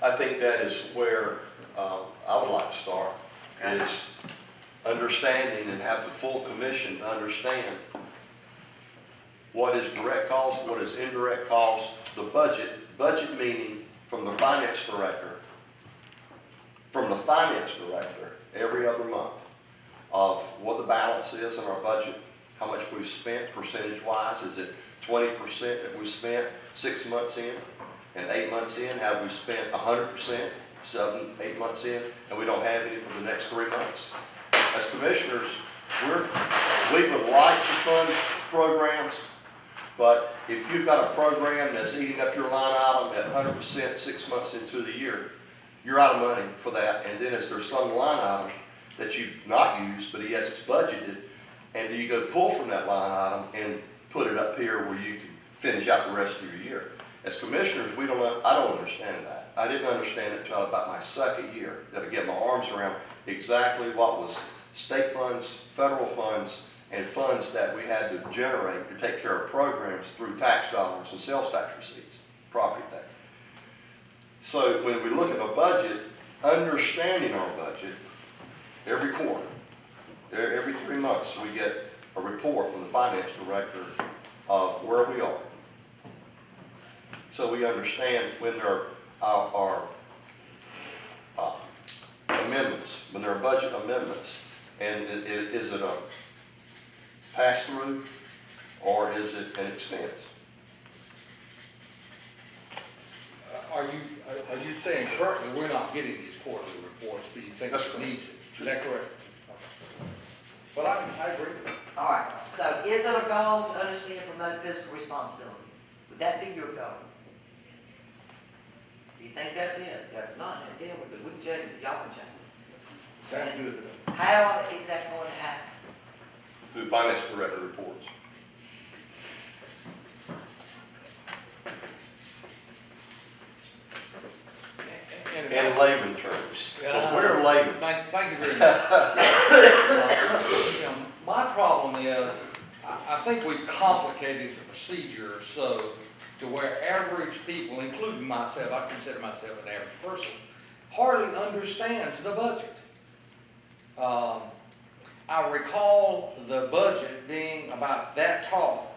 I think that is where I would like to start, is understanding and have the full commission understand what is direct cost, what is indirect cost, the budget meaning from the finance director every other month of what the balance is in our budget, how much we've spent percentage-wise. Is it 20% that we spent 6 months in, and 8 months in? Have we spent 100%, 7, 8 months in, and we don't have any for the next 3 months? As commissioners, we would like to fund programs, but if you've got a program that's eating up your line item at 100% 6 months into the year, you're out of money for that. And then is there some line item that you've not used, but yes, it's budgeted, and do you go pull from that line item and put it up here where you can finish out the rest of your year? As commissioners, I don't understand that. I didn't understand it until about my second year, that I get my arms around exactly what was state funds, federal funds, and funds that we had to generate to take care of programs through tax dollars and sales tax receipts, property tax. So when we look at a budget, understanding our budget, every quarter, every 3 months, we get a report from the finance director of where we are. So we understand when there are amendments, when there are budget amendments, and is it a pass-through or is it an expense? Are you saying currently we're not getting these quarterly reports, but you think we need to? Is that correct? Okay. Well, I agree. All right, so is it a goal to understand and promote fiscal responsibility? Would that be your goal? Do you think that's it? If not, then tell me, because we can change it, y'all can change it. Sounds good. How is that going to happen? Through finance director reports. In layman terms, because we're laymen. Thank you very much. My problem is, I think we've complicated the procedure so to where average people, including myself, I consider myself an average person, hardly understands the budget. I recall the budget being about that tall.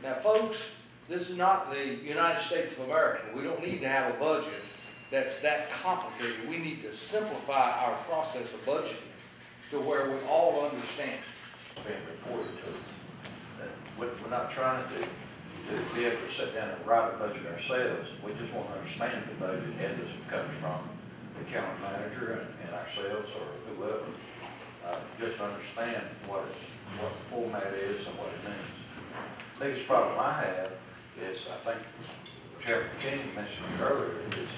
Now, folks, this is not the United States of America. We don't need to have a budget that's that complicated. We need to simplify our process of budgeting to where we all understand. Being reported to us. We're not trying to be able to sit down and write a budget ourselves. We just want to understand the budget as it comes from the county manager and ourselves or whoever. Just understand what the format is and what it means. The biggest problem I have is, I think Chairman King mentioned earlier, is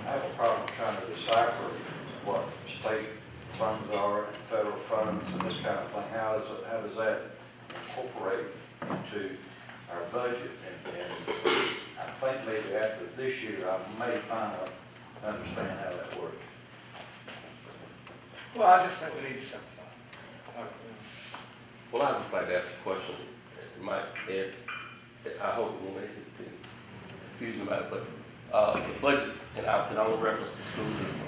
I have a problem trying to decipher what state funds are and federal funds and this kind of thing. How does that incorporate into our budget? And I think maybe after this year I may finally understand how that works. Well, I just think we need to simplify. Well, I'd just like to ask a question. It might, I hope it won't make it confusing about it, but the budget, and I can only reference the school system.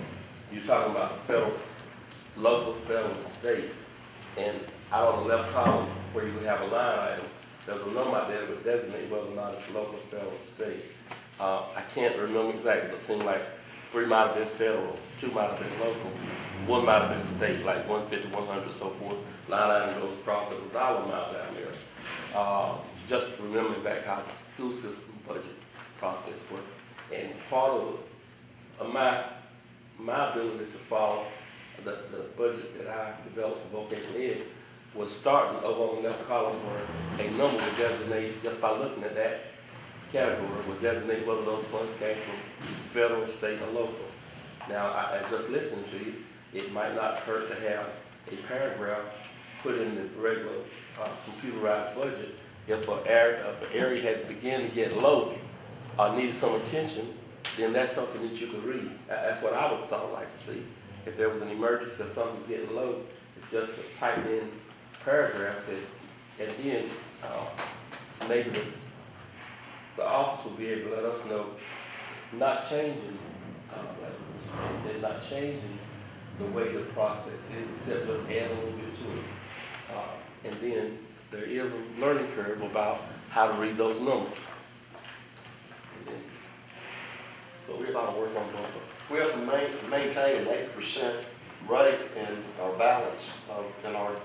You're talking about federal, local, federal, and state, and out on the left column where you have a line item, there's a number out there that would designate whether or not it's local, federal, or state. I can't remember exactly, but it seemed like 3 might have been federal, 2 might have been local, 1 might have been state, like 150, 100, so forth. Line item goes across the dollar amount down there. Just remembering back how the school system budget process worked. And part of my ability to follow the budget that I developed for vocational ed was starting over on the left column where a number would designate, just by looking at that category, would designate whether those funds came from federal, state, or local. Now, I just listened to you. It might not hurt to have a paragraph put in the regular computerized budget. If an area had begun to get low or needed some attention, then that's something that you could read. That's what I would sort of like to see. If there was an emergency or something was getting low, if just type in paragraphs at the end, maybe the office will be able to let us know not changing, like Mr. May said, not changing the way the process is, except just add a little bit to it. And then there is a learning curve about how to read those numbers. And then, so we're trying to work on both of them. We have to maintain an 8% rate in our balance in our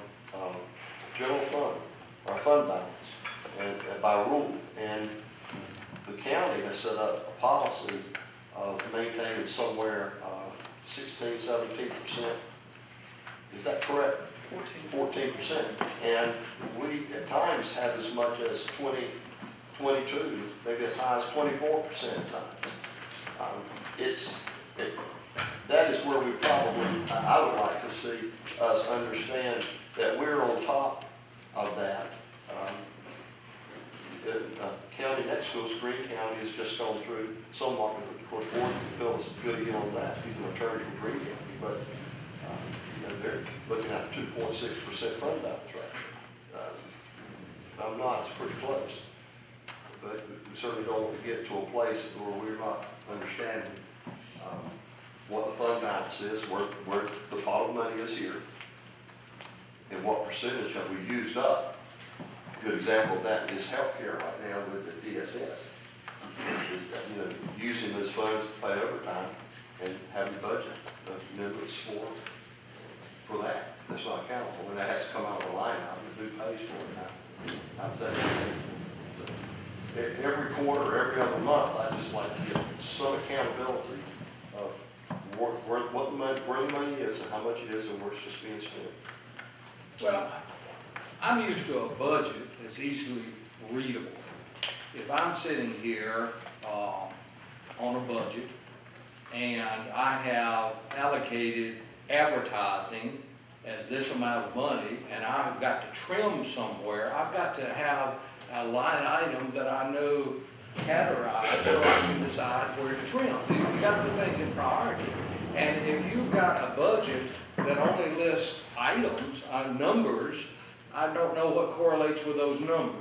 general fund, our fund balance, and by rule. And the county has set up a policy of maintaining somewhere 16, 17%. Is that correct? 14%. And we at times have as much as 20, 22, maybe as high as 24% at times. That is where we probably, I would like to see us understand that we're on top of that. County next to us, Green County, has just gone through somewhat, of course, Warren can fill us a good in on that. He's an attorney from Green County, but they're looking at 2.6% fund balance right now. If I'm not, it's pretty close. But we certainly don't want to get to a place where we're not understanding what the fund balance is, where the pot of money is here, and what percentage have we used up. A good example of that is healthcare right now with the DSS. Is that, using those funds to pay overtime and having budget minutes for that. That's not accountable, and that has to come out of the line item, and who pays for it now. How's that? Every quarter, every other month, I just like to get some accountability of where the money is and how much it is and where it's just being spent. Well, I'm used to a budget that's easily readable. If I'm sitting here on a budget and I have allocated advertising as this amount of money and I've got to trim somewhere, I've got to have a line item that I know categorized so I can decide where to trim. You've got to put things in priority. And if you've got a budget that only lists items, numbers, I don't know what correlates with those numbers.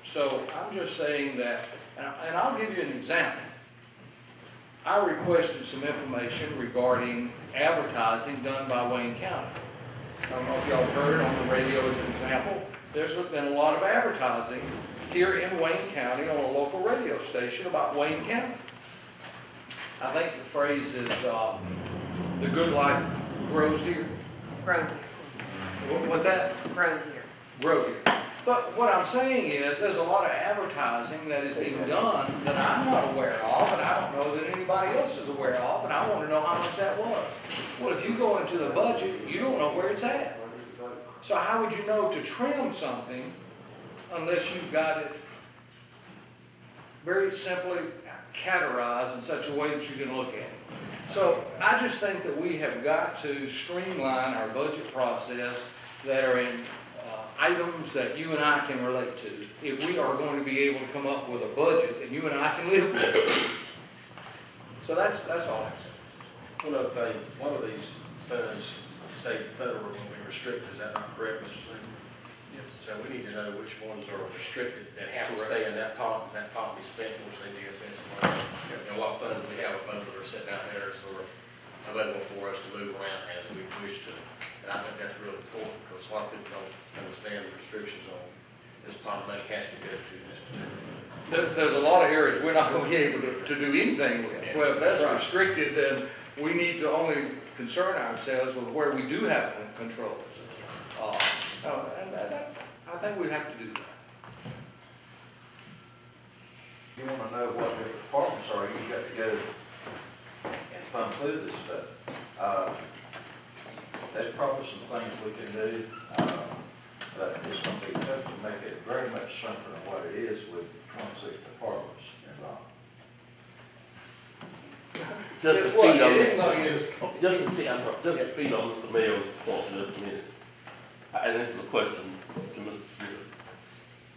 So I'm just saying that, and I'll give you an example. I requested some information regarding advertising done by Wayne County. I don't know if y'all heard it on the radio as an example. There's been a lot of advertising here in Wayne County on a local radio station about Wayne County. I think the phrase is, the good life grows here. Grown here. What's that? Grown here. Grow here. But what I'm saying is, there's a lot of advertising that is being done that I'm not aware of, and I don't know that anybody else is aware of, and I want to know how much that was. Well, if you go into the budget, you don't know where it's at. So how would you know to trim something unless you've got it very simply categorized in such a way that you can look at it? So I just think that we have got to streamline our budget process that are in items that you and I can relate to. If we are going to be able to come up with a budget that you and I can live with. So that's all I'm saying. One other thing, one of these funds, state and federal, are going to be restricted. Is that not correct, Mr. Smith? Yes. So we need to know which ones are restricted and have to stay in that pot, and that pot be spent for, say, DSS money. And what funds we have available that are sitting out there sort of available for us to move around as we wish to. And I think that's really important because a lot of people don't understand the restrictions on this pot of money has to go to this particular. There's a lot of areas we're not going to be able to do anything with. Yeah. Well, if that's restricted, then we need to only concern ourselves with where we do have controls. And I think we have to do that. You want to know what different departments are, you got to go and thumb through this stuff. There's probably some things we can do, but it's going to be tough to make it very much simpler than what it is with 26 departments involved. Just to feed on Mr. Mayor's point for just a minute. And this is a question to Mr. Smith.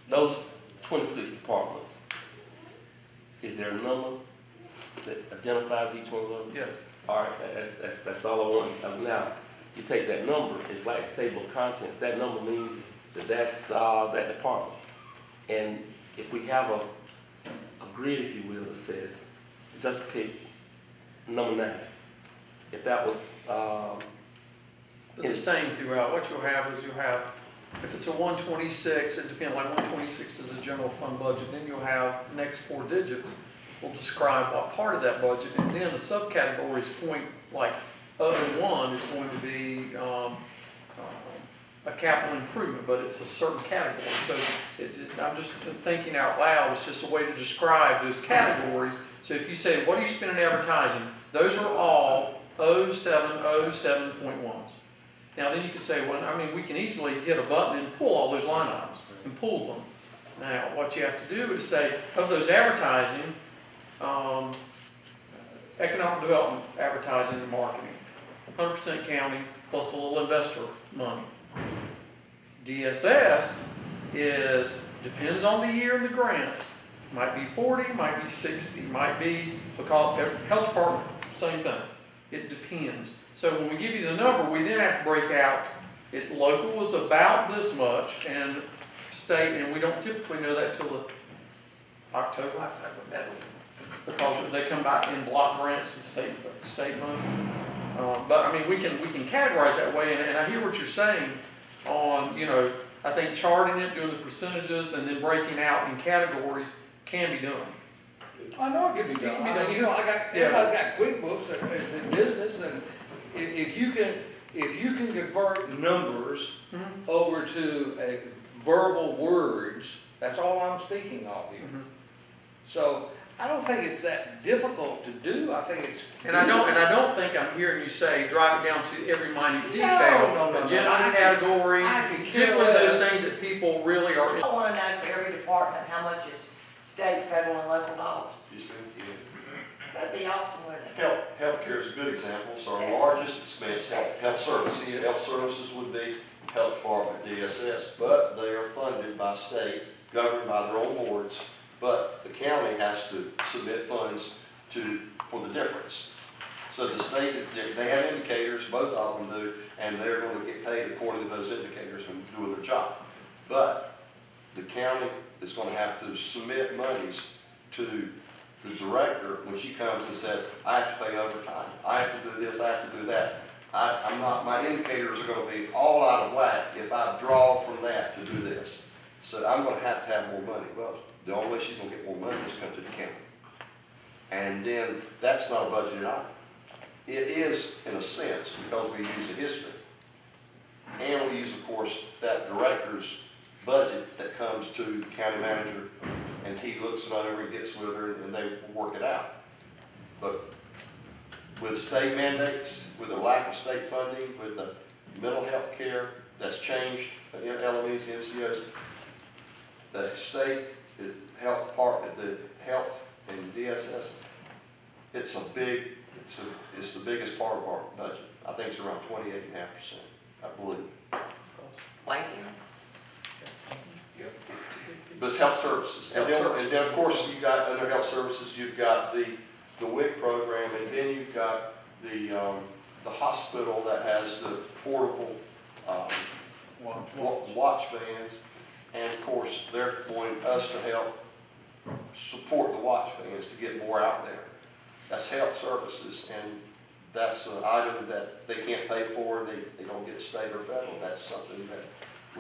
Those 26 departments, is there a number that identifies each one of those? Yes. All right, that's all I want. Now, you take that number, it's like a table of contents. That number means that that's that department. And if we have a grid, if you will, that says just pick number 9. If that was, But the same throughout, what you'll have is if it's a 126, it depends, like 126 is a general fund budget, then you'll have the next 4 digits will describe what part of that budget, and then the subcategories point, like O1 is going to be a capital improvement, but it's a certain category. So I'm just thinking out loud, it's just a way to describe those categories. So if you say, what are you spending advertising? Those are all 0707.1s. Now then you could say, well, I mean, we can easily hit a button and pull all those line items and pull them. Now, what you have to do is say, of those advertising, economic development, advertising and marketing, 100% county plus a little investor money. DSS depends on the year and the grants. Might be 40, might be 60, might be, because health department, same thing. It depends. So when we give you the number, we then have to break out, local is about this much, and state, and we don't typically know that till the October, because they come back in block grants and state money. But I mean, we can categorize that way, and I hear what you're saying on, I think charting it, doing the percentages, and then breaking out in categories can be done. I know it can be done. Everybody's got QuickBooks that is in business, and if you can convert numbers over to verbal words, that's all I'm speaking of here. So I don't think it's that difficult to do. I think it's and I don't think I'm hearing you say drive it down to every minute detail. No. General categories, particularly those things that people really are. I want to know for every department how much is state, federal, and local dollars. That'd be awesome, wouldn't it? Healthcare is a good example. So our Yes. largest expense, health services. Health services would be health department, DSS, but they are funded by state, governed by their own boards. But the county has to submit funds for the difference. So the state, they have indicators, both of them do, and they're going to get paid according to those indicators and doing their job. But the county is going to have to submit monies to the director when she comes and says, I have to pay overtime, I have to do this, I have to do that. My indicators are going to be all out of whack if I draw from that to do this. So I'm going to have more money. Well, the only way she's going to get more money is come to the county. And then that's not a budgeted item. It is in a sense because we use the history. And we use, of course, that director's budget that comes to the county manager, and he looks it over and gets with her, and they work it out. But with state mandates, with the lack of state funding, with the mental health care that's changed in LMEs, MCOs, the state, the health department, the health and DSS, it's the biggest part of our budget. I think it's around 28.5%, I believe. Thank you. But it's health services. And then of course, you got under health services, you've got the WIC program, and then you've got the hospital that has the portable watch bands. And of course, they're wanting us to help support the watch bands to get more out there. That's health services, and that's an item that they can't pay for, they don't get state or federal. That's something that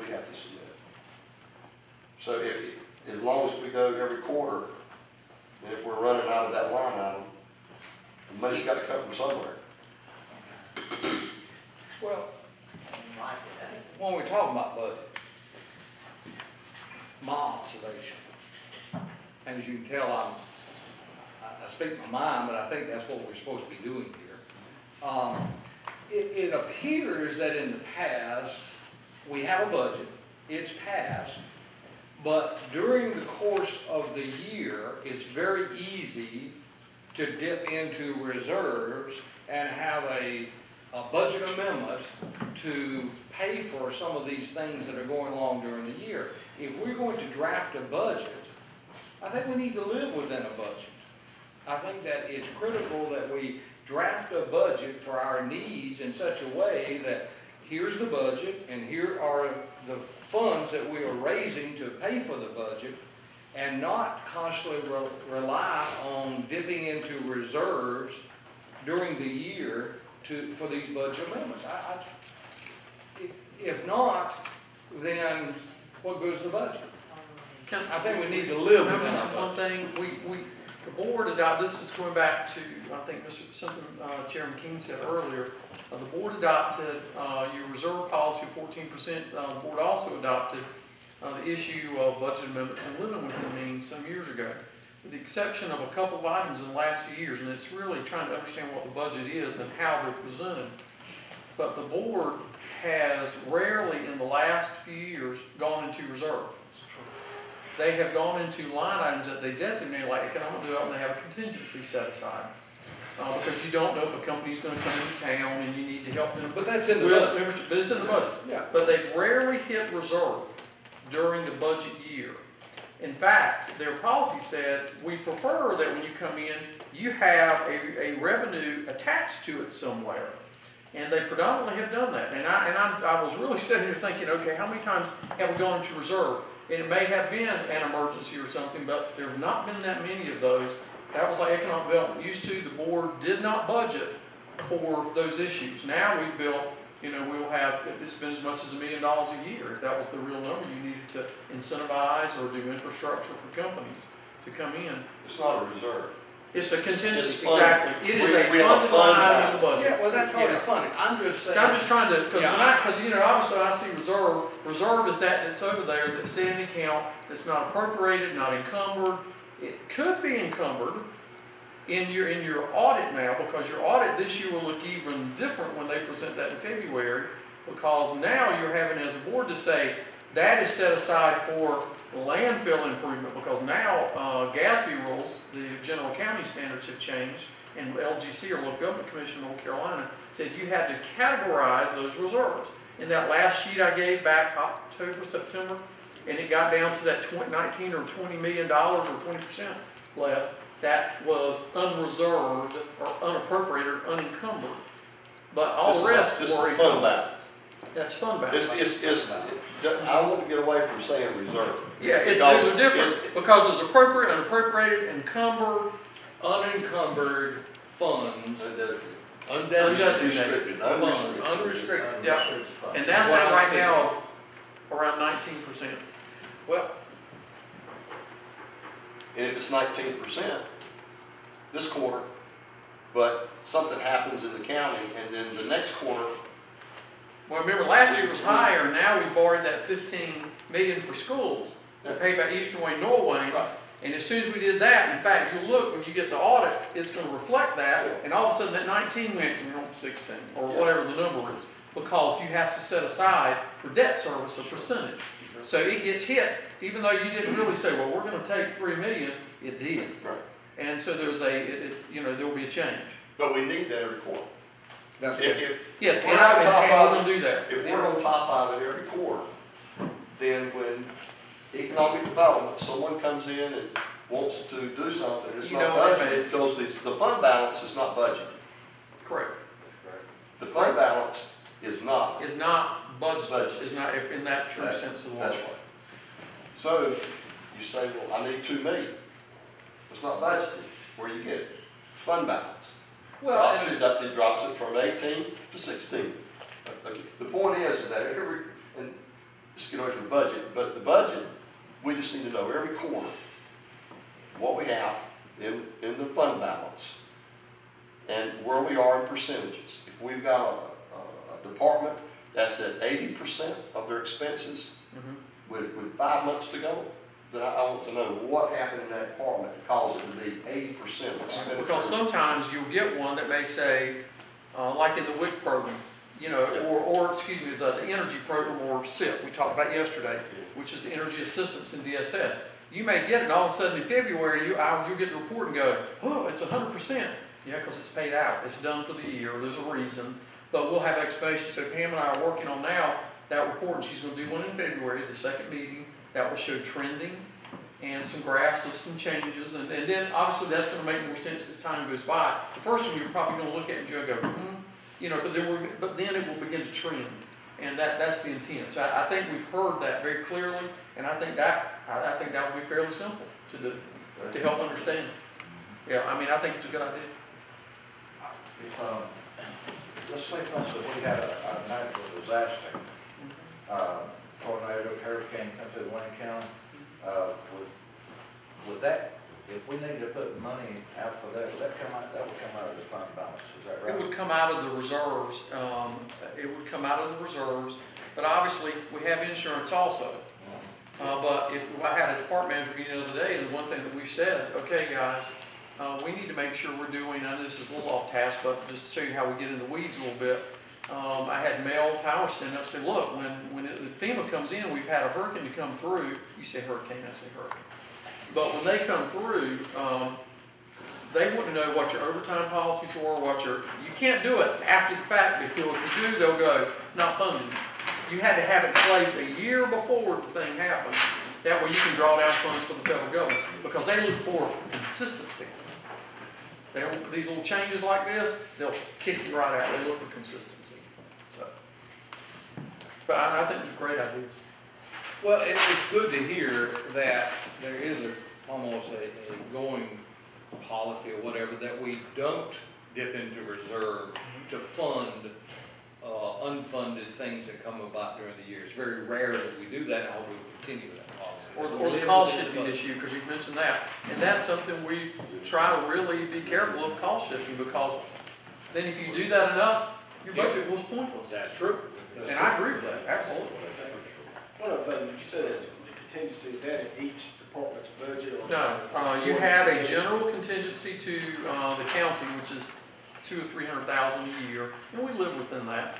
we have to submit. So as long as we go every quarter, and if we're running out of that line item, the money's got to come from somewhere. well, when we talk about budget, my observation, and as you can tell, I speak my mind, but I think that's what we're supposed to be doing here. It appears that in the past, we have a budget, it's passed, but during the course of the year, it's very easy to dip into reserves and have a budget amendment to pay for some of these things that are going along during the year. If we're going to draft a budget, I think we need to live within a budget. I think that it's critical that we draft a budget for our needs in such a way that here's the budget and here are the funds that we are raising to pay for the budget, and not constantly rely on dipping into reserves during the year for these budget amendments. If not, then what goes to the budget? I think we need to live Can I within mention our one budget. thing? The board adopted, this is going back to, I think something Chairman King said earlier. The board adopted your reserve policy of 14%. The board also adopted the issue of budget amendments and living within means some years ago, with the exception of a couple of items in the last few years, and it's really trying to understand what the budget is and how they're presented. But the board has rarely in the last few years gone into reserve. They have gone into line items that they designate like economic development, they have a contingency set aside. Because you don't know if a company's going to come into town and you need to help them. But that's in the budget. But it's in the budget. Yeah. But they've rarely hit reserve during the budget year. In fact, their policy said, we prefer that when you come in, you have a revenue attached to it somewhere. And they predominantly have done that. And I was really sitting here thinking, okay, how many times have we gone into reserve? And it may have been an emergency or something, but there have not been that many of those. That was like economic development used to. The board did not budget for those issues. Now we've built, we'll have, if it's been as much as $1 million a year, if that was the real number you needed to incentivize or do infrastructure for companies to come in. It's not a reserve. It's a contingency, It's fund. exactly. It is We have a funded fund line in the budget. Yeah, well, that's already Yeah. funny. I'm just saying. So I'm just trying to, because Yeah. obviously I see reserve. Reserve is that that's over there, that's sitting in an account, that's not appropriated, not encumbered. It could be encumbered in your audit now, because your audit this year will look even different when they present that in February, because now you're having as a board to say, that is set aside for landfill improvement, because now GASB rules, the general accounting standards have changed, and LGC, or Local Government Commission of North Carolina, said you had to categorize those reserves. In that last sheet I gave back October, September, and it got down to that $19 or $20 million or 20% left, that was unreserved or unappropriated or unencumbered. But all the rest This were is fund encumbered. balance. That's fund balance. I want to get away from saying reserve. Yeah, Because there's a difference, because there's appropriate, unappropriated, encumbered, Unencumbered funds, Unrestricted. funds, unrestricted. yeah, and that's at right now around 19%. Well, And if it's 19% this quarter, but something happens in the county, and then the next quarter, Well, remember last year was higher, now we borrowed that 15 million for schools to pay back Eastern Wayne, Norway. And as soon as we did that, in fact, you'll look, when you get the audit, it's going to reflect that, and all of a sudden that 19 went to 16, or whatever the number is, because you have to set aside for debt service a percentage. So it gets hit, even though you didn't really say, well, we're going to take 3 million, it did. right. And so there's there will be a change. But we need that every quarter. that's Yes, We're and on top we're of going to do that. If we're on top of it every quarter, then when economic development, someone comes in and wants to do something, it's You not know what I budgeted, mean. because the fund balance is not budgeted. Correct. The fund balance is not. Is not budgeted, Budgeted. is not, if in that true sense of the word. That's right. So you say, well, I need 2 million. It's not budgeted. Where do you get it? Fund balance. Well, It drops it from 18 to 16. Okay. The point is that and let's get away from the budget, but the budget, we just need to know every quarter what we have in the fund balance and where we are in percentages. If we've got a department that's at 80% of their expenses with 5 months to go, then I want to know what happened in that department that caused it to be 80% expenditure. Because sometimes you'll get one that may say, like in the WIC program, or excuse me, the energy program, or SIP, we talked about yesterday, which is the Energy Assistance in DSS. You may get it all of a sudden in February, you'll get the report and go, oh, it's 100%. Yeah, because it's paid out. It's done for the year. There's a reason. But we'll have explanations. So Pam and I are working on now that report, and she's going to do one in February, the second meeting, that will show trending and some graphs of some changes. And then obviously that's going to make more sense as time goes by. The first one you're probably going to look at and you'll go, but then it will begin to trend. And that's the intent. So I think we've heard that very clearly, and I think that would be fairly simple to do, to help understand. Yeah, I mean, I think it's a good idea. If, let's say for instance, we had a natural disaster, tornado, hurricane come through Wayne County, would that, if we needed to put money out for that, would that would come out of the fund balance, is that right? It would come out of the reserves. It would come out of the reserves, but obviously we have insurance also. But if I had a department manager meeting the other day, and the one thing that we've said, okay, guys, we need to make sure we're doing, I know this is a little off task, but just to show you how we get in the weeds a little bit. I had Mel Power stand up and say, look, when the FEMA comes in, we've had a hurricane to come through. You say hurricane, I say hurricane. But when they come through, they want to know what your overtime policies were, you can't do it after the fact, because if you do, they'll go, not funded. You had to have it in place a year before the thing happened. That way you can draw down funds for the federal government, because they look for consistency. These little changes like this, they'll kick you right out. They look for consistency. So, but I think it's great ideas. Well, it's good to hear that there is almost a going policy or whatever, that we don't dip into reserve to fund unfunded things that come about during the year. It's very rare that we do that, and I hope we continue that policy. Or the cost shifting issue, because you mentioned that. And that's something we try to really be careful of, cost shifting, because then if you do that enough, your budget was pointless. That's true. And I agree with that, absolutely. One of the things you said is the contingency, is that in each department's budget? Or No, you have a general contingency to the county, which is $200,000 or $300,000 a year, and we live within that.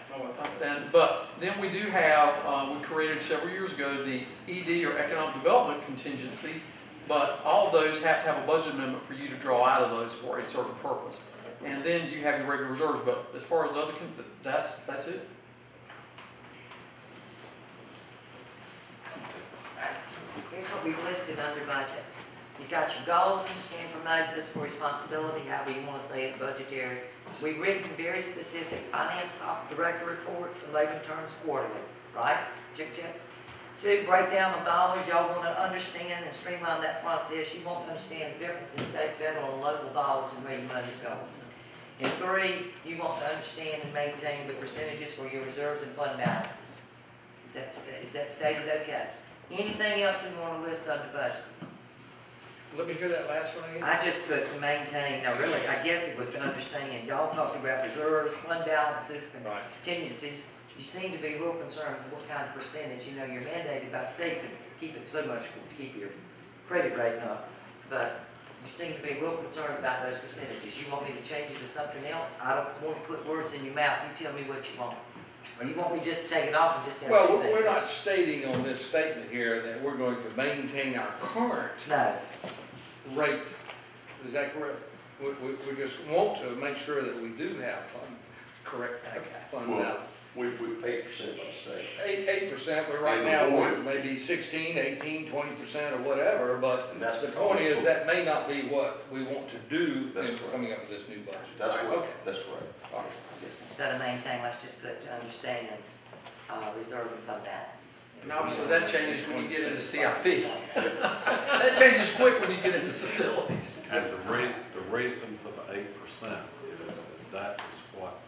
But then we do have, we created several years ago the ED or Economic Development contingency, but all of those have to have a budget amendment for you to draw out of those for a certain purpose. And then you have your regular reserves, but as far as the other, that's it. Here's what we've listed under budget. You've got your goals, stand promote fiscal responsibility, however you want to say it, budgetary. We've written very specific finance director reports and labor terms quarterly, right? Check, check. 2, break down the dollars. Y'all want to understand and streamline that process. You want to understand the difference in state, federal, and local dollars and where your money's going. And 3, you want to understand and maintain the percentages for your reserves and fund balances. Is that stated okay? Anything else we want to list under budget? Let me hear that last one again. I just put to maintain, no really, I guess it was to understand. Y'all talked about reserves, fund balances, and contingencies. You seem to be real concerned with what kind of percentage. You know, you're mandated by state to keep it so much, to keep your credit rating up. But you seem to be real concerned about those percentages. You want me to change it to something else? I don't want to put words in your mouth. You tell me what you want. Or you want me just to take it off and just have Well, two things? we're not stating on this statement here that we're going to maintain our current rate. Is that correct? We just want to make sure that we do have correct fund balance. We 8% by state. 8%, but right now we're maybe 16, 18, 20% or whatever, but And that's the point is that may not be what we want to do That's in correct. coming up with this new budget. That's Right, right. okay. That's right. All right. Instead of maintain, let's just put to understand, reserve and fund balances. And obviously that changes when you get into CIP. That changes quick when you get into facilities. And the reason for the 8% is that is what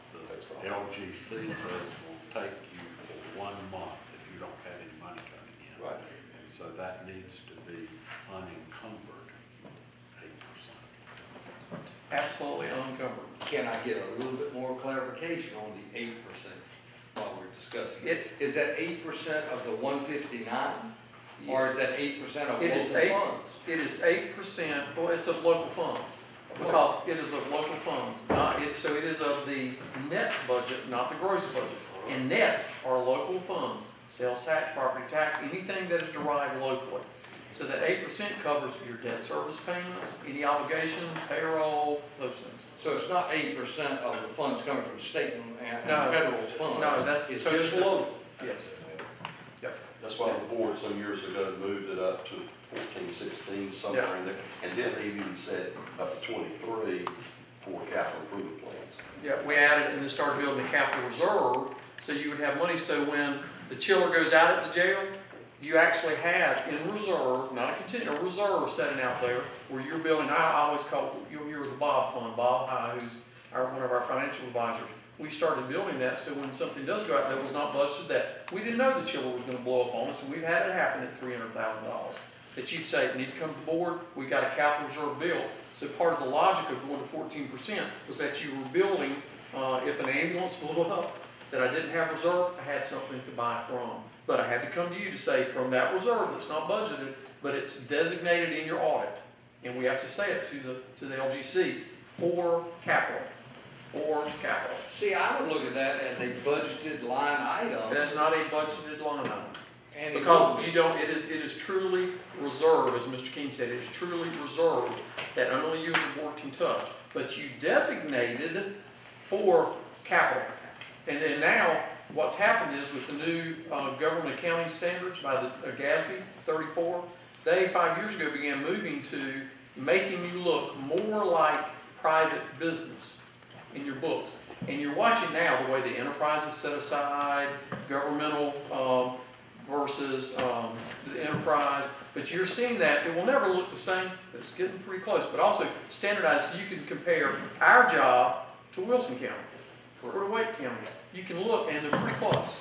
the LGC says will take you for 1 month if you don't have any money coming in. Right. And so that needs to be unencumbered, 8%. Absolutely unencumbered. Can I get a little bit more clarification on the 8% while we're discussing it? Is that 8% of the 159? Or is that 8% of It is local funds? It is 8%, well, it's of local funds, because it is of local funds, so it is of the net budget, not the gross budget. And net are local funds, sales tax, property tax, anything that is derived locally. So that 8% covers your debt service payments, any obligations, payroll, those things. So it's not 8% of the funds coming from state and No. federal funds? No, that's It's totally just separate. local? Yes. Yep. That's why the board some years ago moved it up to 14, 16, somewhere in there. And then they even said up to 23 for capital improvement plans. Yeah, we added, and then started building a capital reserve, So you would have money, so when the chiller goes out at the jail, you actually have in reserve, not a a reserve setting out there where you're building, I always call, you'll hear the Bob Fund, Bob High, who's one of our financial advisors. We started building that, so when something does go out that was not budgeted, that we didn't know the chiller was gonna blow up on us, and we've had it happen at $300,000. That you'd say, need to come to the board, we got a capital reserve built. So part of the logic of going to 14% was that you were building, if an ambulance blew up, that I didn't have reserve, I had something to buy from. But I had to come to you to say, from that reserve that's not budgeted, but it's designated in your audit, and we have to say it to the LGC, for capital. For capital. See, I would look at that as a budgeted line item. That's not a budgeted line item. And it Because will be. you don't, it is truly reserved, as Mr. King said, it is truly reserved that only you as a board can touch. But you designated for capital. And then now, what's happened is with the new government accounting standards by the GASB 34, they 5 years ago began moving to making you look more like private business in your books. And you're watching now the way the enterprise is set aside, governmental versus the enterprise. But you're seeing that it will never look the same. It's getting pretty close. But also standardized so you can compare our job to Wilson County or to Wake County. You can look and they're pretty close.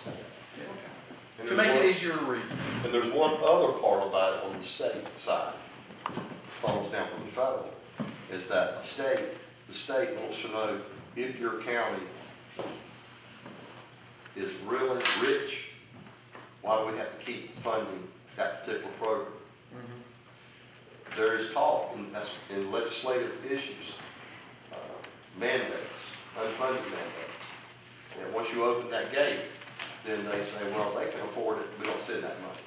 And To there's make one- it easier to read. And there's one other part about it on the state side, falls down from the federal, is that the state wants to know if your county is really rich, why do we have to keep funding that particular program? There is talk, and that's in legislative issues, mandates, unfunded mandates. And once you open that gate, then they say, well, they can afford it, we don't send that money.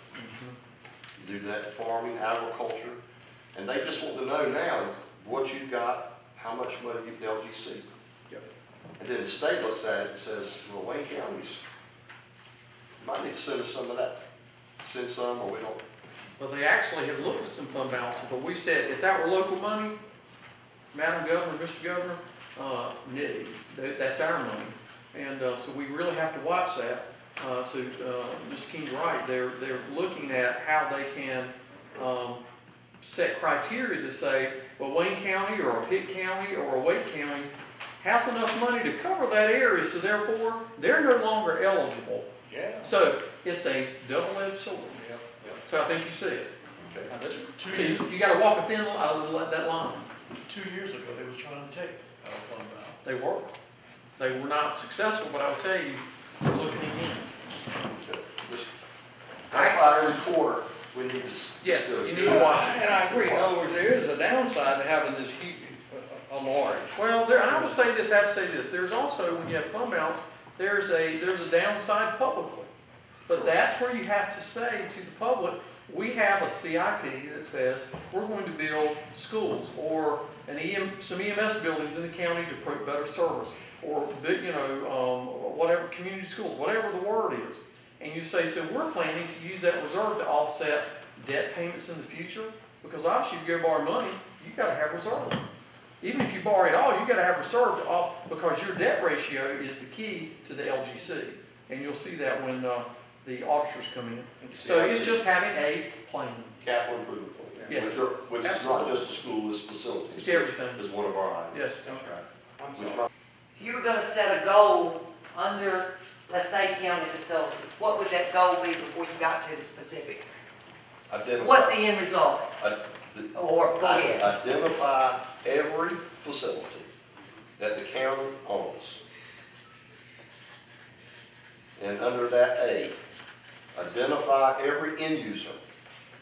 You do that in farming, agriculture, and they just want to know now what you've got, how much money you've LGC. And then the state looks at it and says, well, Wayne County's, might need to send us some of that. Send some, or we don't. Well, they actually have looked at some fund balances, but we said if that were local money, Madam Governor, Mr. Governor, that's our money. And so we really have to watch that. So Mr. King's right. They're looking at how they can set criteria to say, well, Wayne County or a Pitt County or a Wake County has enough money to cover that area, so therefore they're no longer eligible. Yeah. So it's a double-edged sword. So I think you see it. So you got to walk a thin line, that line. 2 years ago, they was trying to take our fund balance. They were. They were not successful, but I will tell you, we're looking again. That's why every quarter, we need to. Yes, you need to watch it. And I agree, in other words, there is a downside to having this huge, a large. Well, there, and I will say this, I have to say this, there's also, when you have fund balance, there's a downside publicly. But that's where you have to say to the public, we have a CIP that says we're going to build schools or some EMS buildings in the county to promote better service, or whatever, community schools, whatever the word is. And you say, so we're planning to use that reserve to offset debt payments in the future, because obviously if you go borrow money, you got to have reserve. Even if you borrow it all, you got to have reserve because your debt ratio is the key to the LGC, and you'll see that when the auditors come in. So it's just having a plan. Capital improvement plan. Yes. Which is not just a school, it's facilities. It's everything. Is one of our items. Yes. I'm We sorry. try- If you were gonna set a goal under, let's say, county facilities, what would that goal be before you got to the specifics? Identify. What's the end result? the- Or, go ahead. Identify every facility that the county owns. And under that A, identify every end user.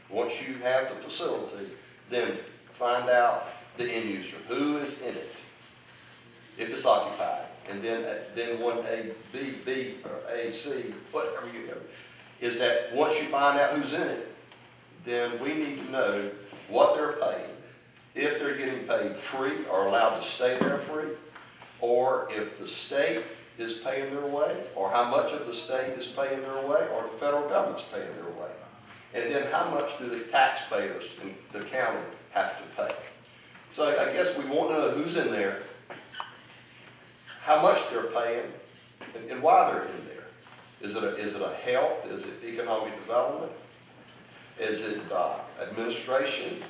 Once you have the facility, then find out the end user, who is in it, if it's occupied. And then 1A, B, or A, C, whatever you have, is that once you find out who's in it, then we need to know what they're paying, if they're getting paid free or allowed to stay there free, or if the state is paying their way, or how much of the state is paying their way, or the federal government's paying their way. And then how much do the taxpayers in the county have to pay? So I guess we want to know who's in there, how much they're paying, and why they're in there. Is it a health? Is it economic development? Is it administration?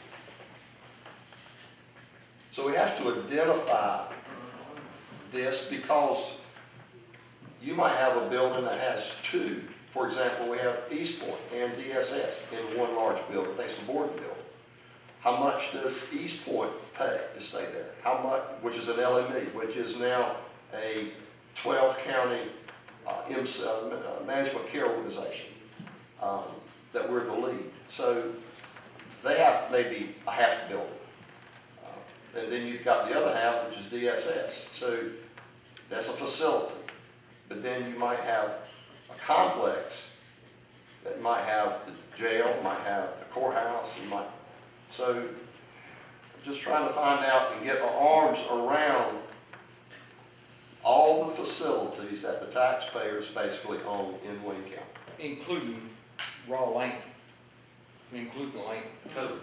So we have to identify this because you might have a building that has two. For example, we have East Point and DSS in one large building. That's the board building. How much does East Point pay to stay there? How much, which is an LME, which is now a 12-county management care organization that we're the lead. So they have maybe a half building. And then you've got the other half, which is DSS. So that's a facility. But then you might have a complex that might have the jail, might have the courthouse, and might. So just trying to find out and get our arms around all the facilities that the taxpayers basically own in Wayne County. Including raw land, including land. No.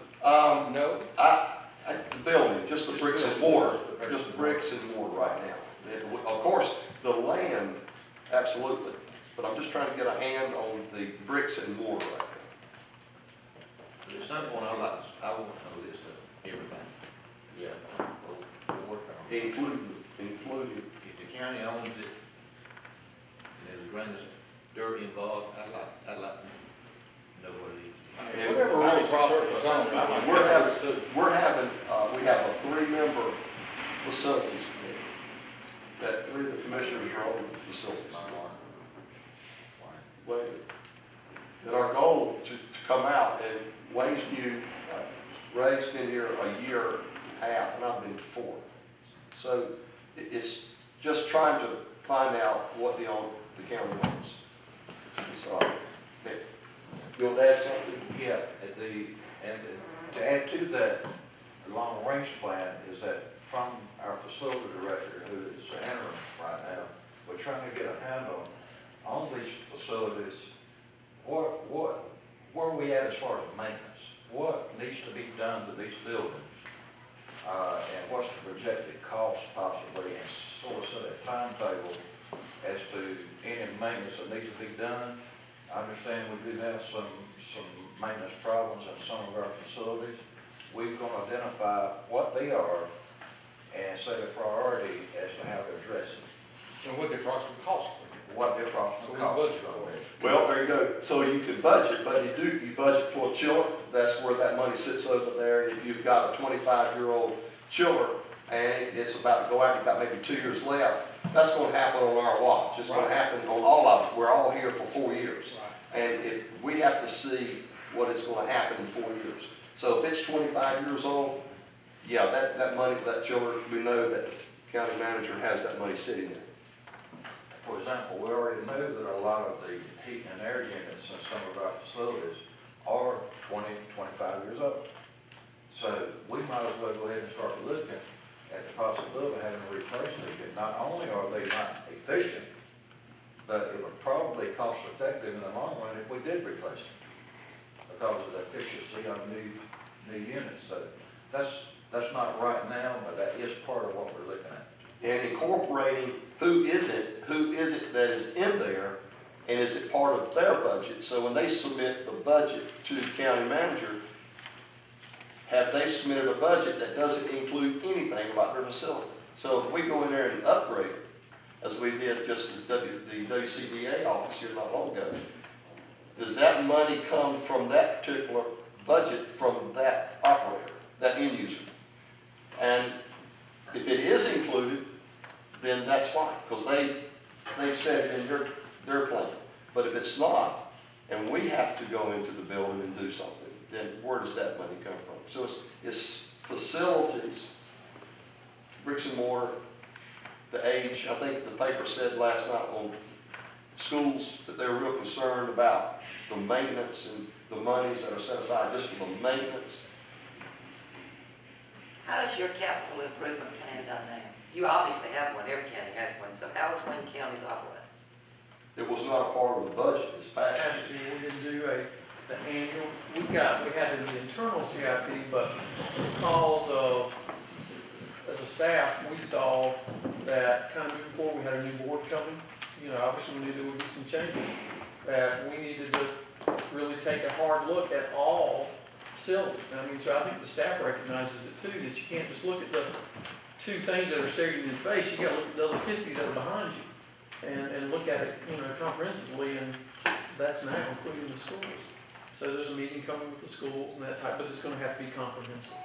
No? The building, just the bricks and mortar, just bricks and mortar right now. Of course, the land, absolutely, but I'm just trying to get a hand on the bricks and mortar right now. There's some point I want a list of everything. Yeah. We'll work on it. Including. If the county owns it, and there's a greatest dirt involved, I'd like to know what it is. Whatever real property is owned. We have a 3-member facilities committee, that 3 of the commissioners are on the facilities. And our goal to come out, and Wayne's new, Ray's been here a year and a half, and I've been 4. So it's just trying to find out what the county owns. So, you want to add something? Yeah, to add to that, the long-range plan is that from our facility director, who is interim right now, we're trying to get a handle on these facilities. Where are we at as far as maintenance? What needs to be done to these buildings? And what's the projected cost possibly, and sort of set a timetable as to any maintenance that needs to be done. I understand we do have some maintenance problems in some of our facilities. We're going to identify what they are and set a priority as to how to address it. And what the approximate cost. What the approximate cost is going to be. Well, there you go. So you can budget, but you budget for chiller. That's where that money sits over there. And if you've got a 25-year-old chiller and it's about to go out, you've got maybe 2 years left, that's going to happen on our watch. It's going to happen on all of us. We're all here for 4 years. And we have to see what is going to happen in 4 years. So if it's 25 years old, yeah, that money for that chiller, we know that the county manager has that money sitting there. For example, we already know that a lot of the heat and air units in some of our facilities are 20, 25 years old. So we might as well go ahead and start looking at the possibility of having to replace these. Not only are they not efficient, but it would probably cost effective in the long run if we did replace them because of the efficiency of new units. So that's not right now, but that is part of what we're looking at. And incorporating who is it that is in there, and is it part of their budget? So when they submit the budget to the county manager, have they submitted a budget that doesn't include anything about their facility? So if we go in there and upgrade it, as we did just the WCDA office here not long ago, does that money come from that particular budget from that operator, that end user? And if it is included, then that's fine, because they've said it in their plan. But if it's not, and we have to go into the building and do something, then where does that money come from? So it's facilities, bricks and mortar, the age. I think the paper said last night on schools that they were real concerned about the maintenance and the monies that are set aside just for the maintenance. How does your capital improvement plan done now? You obviously have one, every county has one, so how is Wayne County's operate? It was not a part of the budget this past Last year. year, we didn't do the annual, we had it in the internal CIP, but because of, as a staff, we saw that kind of moving forward, we had a new board coming, obviously we knew there would be some changes, that we needed to really take a hard look at all facilities. I mean, so I think the staff recognizes it too, that you can't just look at the 2 things that are staring you in the face, you gotta look at the other 50 that are behind you, and look at it, comprehensively, and that's now including the schools. So there's a meeting coming with the schools and that type, but it's gonna have to be comprehensive.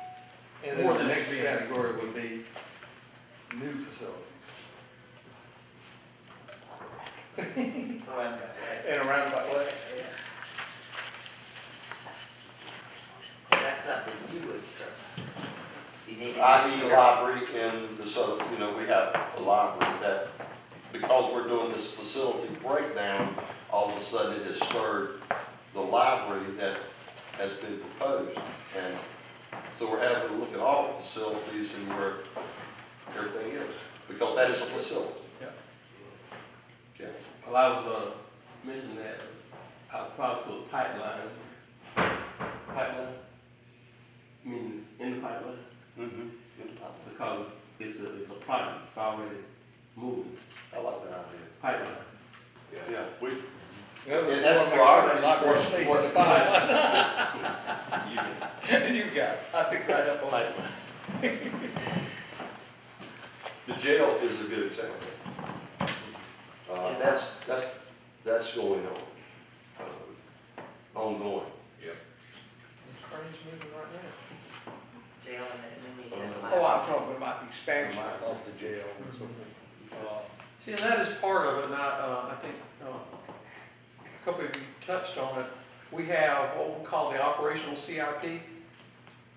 And then the next category would be new facilities. In a roundabout way. That's something you would, you need to. I.e. library and the sort of, we have a library that, because we're doing this facility breakdown, all of a sudden it has stirred the library that has been proposed. And so we're having to look at all the facilities and where everything is, because that is a facility. Yeah. Yeah. Well, I was gonna mention that, I'll probably put pipeline. Pipeline means in the pipeline, Mm-hmm. because it's a project, it's already moving. I like that idea. Pipeline. Yeah, we, And that's why You got it. I picked right up on it. the jail is a good example. That's going on, ongoing. Yep. Crane's moving right now. Jail and then you said Oh, library. I'm talking about the expansion of the jail. See, and that is part of it, and I think, a couple of you touched on it. We have what we call the operational CIP,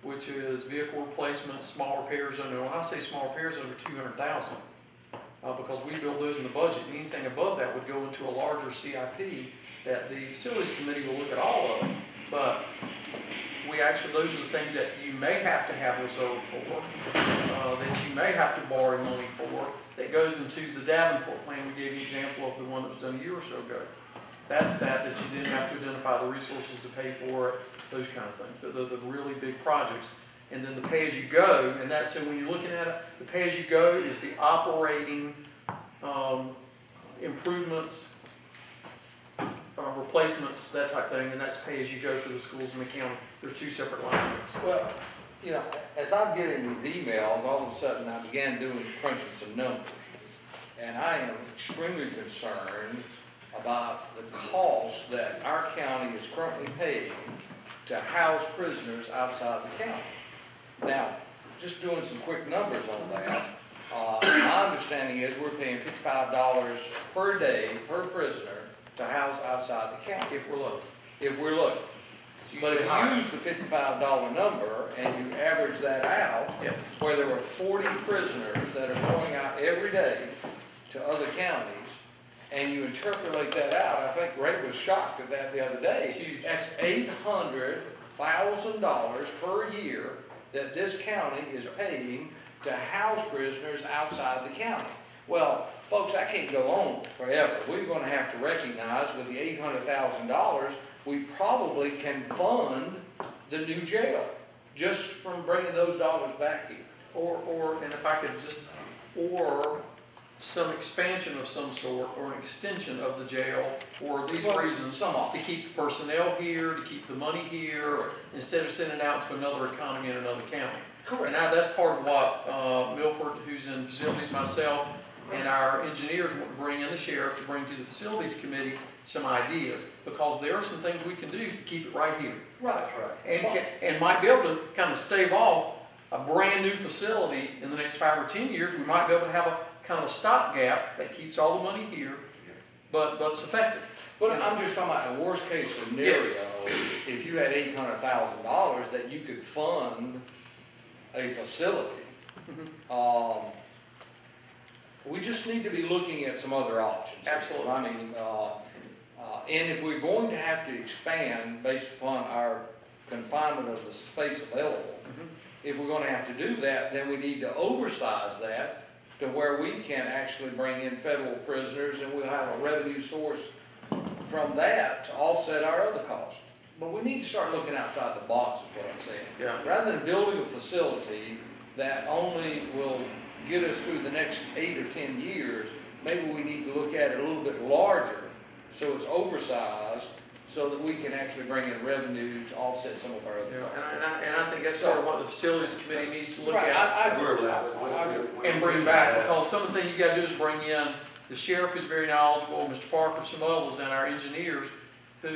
which is vehicle replacement, small repairs under, when I say small repairs, under 200,000. Because we build those in the budget, anything above that would go into a larger CIP that the facilities committee will look at all of them. But we actually, those are the things that you may have to have reserved for, that you may have to borrow money for, that goes into the Davenport plan. We gave you an example of the one that was done a year or so ago. That's that you didn't have to identify the resources to pay for it, those kind of things, the really big projects. And then the pay-as-you-go, and that's, so when you're looking at it, the pay-as-you-go is the operating improvements, replacements, that type of thing, and that's pay-as-you-go for the schools and the county. There's 2 separate line items. Well, as I'm getting these emails, all of a sudden I began crunching some numbers. And I am extremely concerned about the cost that our county is currently paying to house prisoners outside the county. Now, just doing some quick numbers on that, my understanding is we're paying $55 per day per prisoner to house outside the county. If we're looking. But if you use the $55 number and you average that out, Yes. where there were 40 prisoners that are going out every day to other counties, and you interpolate that out, I think Ray was shocked at that the other day. Huge. That's $800,000 per year that this county is paying to house prisoners outside the county. Well, folks, that can't go on forever. We're gonna have to recognize with the $800,000, we probably can fund the new jail, just from bringing those dollars back here. And if I could or some expansion of some sort, or an extension of the jail for these reasons, to keep the personnel here, to keep the money here, instead of sending it out to another economy in another county. Correct. And now that's part of what Milford, who's in facilities, myself, and our engineers want to bring in the sheriff to bring to the facilities committee some ideas, because there are some things we can do to keep it right here. Right. And might be able to kind of stave off a brand new facility in the next 5 or 10 years. We might be able to have a kind of a stopgap that keeps all the money here, but it's effective. But I'm just talking about a worst case scenario, if you had $800,000 that you could fund a facility. We just need to be looking at some other options. Absolutely. I mean, and if we're going to have to expand based upon our confinement of the space available, if we're going to have to do that, then we need to oversize that to where we can actually bring in federal prisoners, and we'll have a revenue source from that to offset our other costs. But we need to start looking outside the box, is what I'm saying. Yeah. Rather than building a facility that only will get us through the next 8 or 10 years, maybe we need to look at it a little bit larger, so it's oversized, so that we can actually bring in revenue to offset some of our other costs. And I think that's sort of what the facilities committee needs to look Right, at I agree with that. I agree. and bring back, because some of the things you gotta do is bring in the sheriff who's very knowledgeable, Mr. Parker, some others, and our engineers, who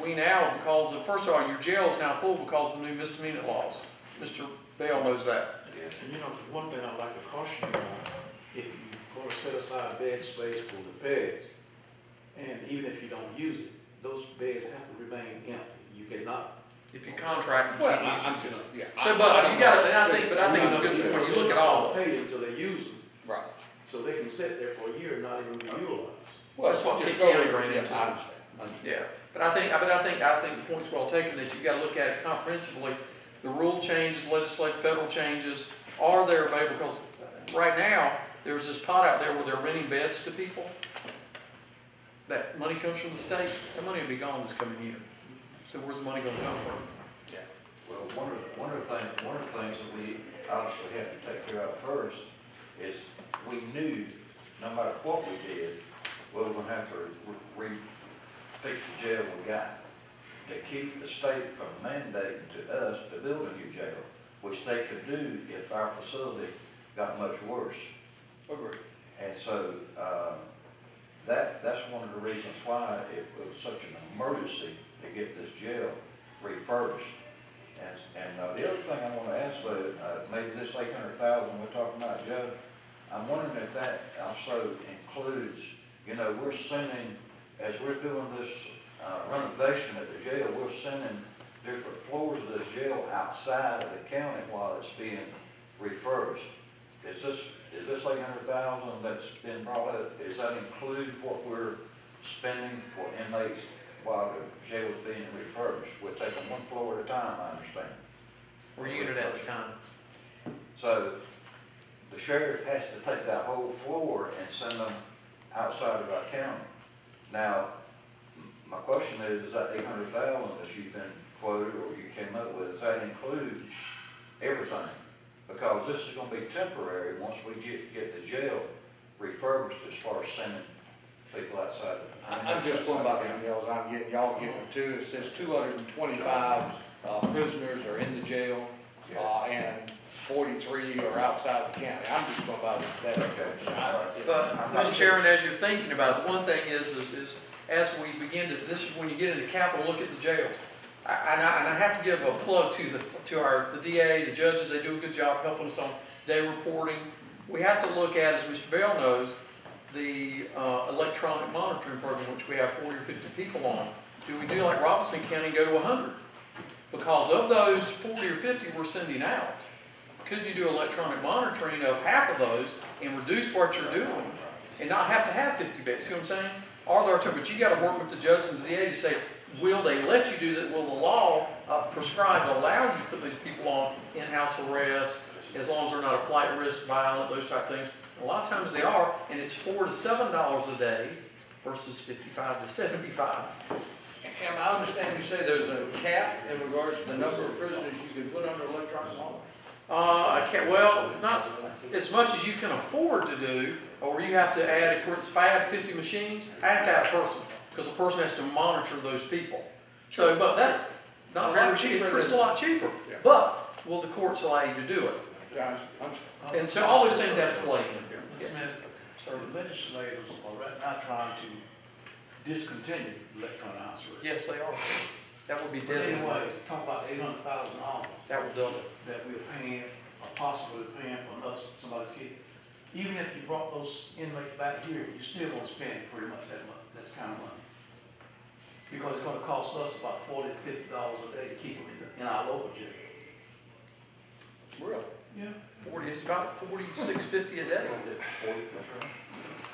we now, because of, first of all, your jail is now full because of the new misdemeanor laws. Mr. Bell knows that. Yes, and you know, one thing I'd like to caution you on, if you're gonna set aside bed space for the feds, and even if you don't use it, those beds have to remain empty. You cannot. If you contract, you Well, can't use I'm it. just, yeah. So, but you gotta, and I think it's good when you look at all of it. Pay until they use them, Right. so they can sit there for a year and not even be utilized. Well, That's what just the go county over, ran yeah, into. I understand. Yeah, but I think the point's well taken, that you gotta look at it comprehensively. The rule changes, legislative, federal changes, are there available? Because right now, there's this pot out there where they're renting beds to people. That money comes from the state, that money will be gone this coming year. So where's the money gonna come from? Well, one of the things that we obviously had to take care of first is we knew, no matter what we did, we were gonna have to fix the jail we got. To keep the state from mandating to us to build a new jail, which they could do if our facility got much worse. Agreed. And so, that's one of the reasons why it was such an emergency to get this jail refurbished. And the other thing I want to ask, maybe this 800,000 we're talking about, Joe, I'm wondering if that also includes, you know, we're sending, as we're doing this renovation at the jail, we're sending different floors of the jail outside of the county while it's being refurbished. Is this 800,000 that's been brought up, does that include what we're spending for inmates while the jail is being refurbished? We're taking one floor at a time, I understand. Or unit at a time? So the sheriff has to take that whole floor and send them outside of our county. Now, my question is that 800,000 that you've been quoted or you came up with, does that include everything? Because this is gonna be temporary once we get the jail refurbished as far as sending people outside. I'm just going by the emails I'm getting, y'all getting too. It says 225 prisoners are in the jail, and 43 are outside the county. I'm just going by that. Okay. But, Mr. Chairman, as you're thinking about it, one thing is as we begin to, this is when you get into capital, look at the jails. And I have to give a plug to the DA, the judges, they do a good job helping us on day reporting. We have to look at, as Mr. Bell knows, the electronic monitoring program, which we have 40 or 50 people on. Do we do like Robinson County and go to 100? Because of those 40 or 50 we're sending out, could you do electronic monitoring of half of those and reduce what you're doing and not have to have 50 beds? See what I'm saying? Are there, but you got to work with the judge and the DA to say, will they let you do that? Will the law prescribe, allow you to put these people on in-house arrest as long as they're not a flight risk, violent, those type of things? A lot of times they are, and it's $4 to $7 a day versus 55 to 75. And I understand you say there's a cap in regards to the number of prisoners you can put under electronic monitoring. I can't, well, it's not as much as you can afford to do, or you have to add, if I add 50 machines, I have to add a person, because a person has to monitor those people. So, but that's not very cheap, it's a lot cheaper. Yeah. But will the courts allow you to do it? Guys, And so all those things have to play in. Mr. Smith, so the legislators are right now trying to discontinue electronic house arrest. Yes, they are. That would be But deadly. anyways, talk about $800,000 That will double it. that we're paying, or possibly paying for us, somebody's kid. Even if you brought those inmates back here, you're still gonna spend pretty much that kind of money. Because it's gonna cost us about $40 to $50 a day to keep them in our local jail. Really? Yeah. 40, it's about $46.50 a day.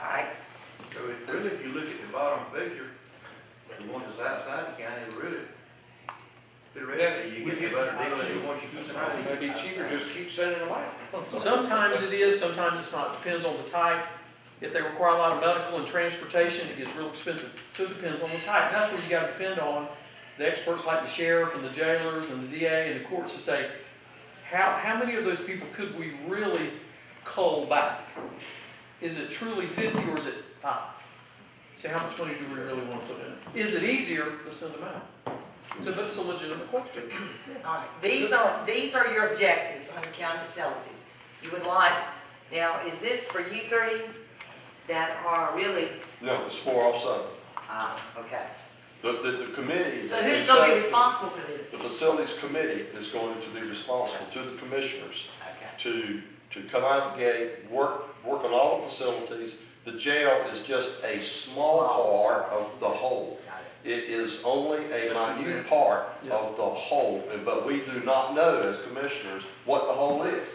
Alright, So really, if you look at the bottom figure, the ones that's outside the county, really, theoretically, you get a better deal than the ones you keep around. maybe cheaper, just keep sending them out. Sometimes it is, sometimes it's not. Depends on the type. If they require a lot of medical and transportation, it gets real expensive. So it depends on the type. That's where you got to depend on the experts like the sheriff and the jailers and the DA and the courts to say, how many of those people could we really cull back? Is it truly 50 or is it 5? Say, how much money do we really want to put in it? Is it easier to send them out? So that's a legitimate question. All right, these are your objectives under county facilities. You would like, now, is this for you three that are really, No, it's for also. okay. The committee. So who's gonna be responsible for this? The facilities committee is going to be responsible to the commissioners Okay. to come out of the gate, work on all the facilities. The jail is just a small part of the whole. Got It is only a Just an minute example. part Yeah. of the whole, but we do not know as commissioners what the whole is.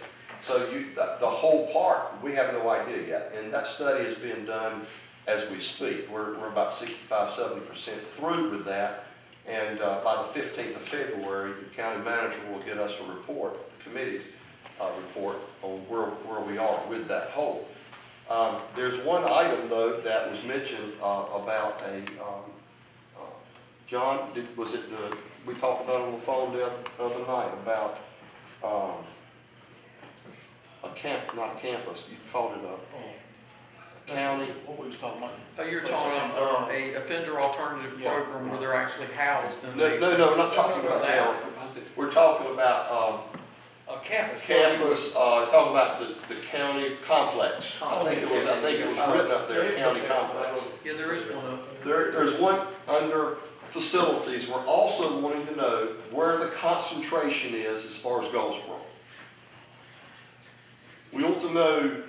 So the whole part, we have no idea yet, and that study is being done as we speak. We're about 65–70% through with that, and by the 15th of February, the county manager will get us a report, the committee's report on where we are with that whole. There's one item though that was mentioned about John, was it we talked about on the phone the other night about not a campus, you called it a county. What we was talking about? Oh, you're talking about a offender alternative program where they're actually housed in No, we're not talking about jail. We're talking about A campus. talking about the county complex. I think it was written up there, county complex. Yeah, there is one of There's one under facilities. We're also wanting to know where the concentration is as far as Goldsboro. We want to know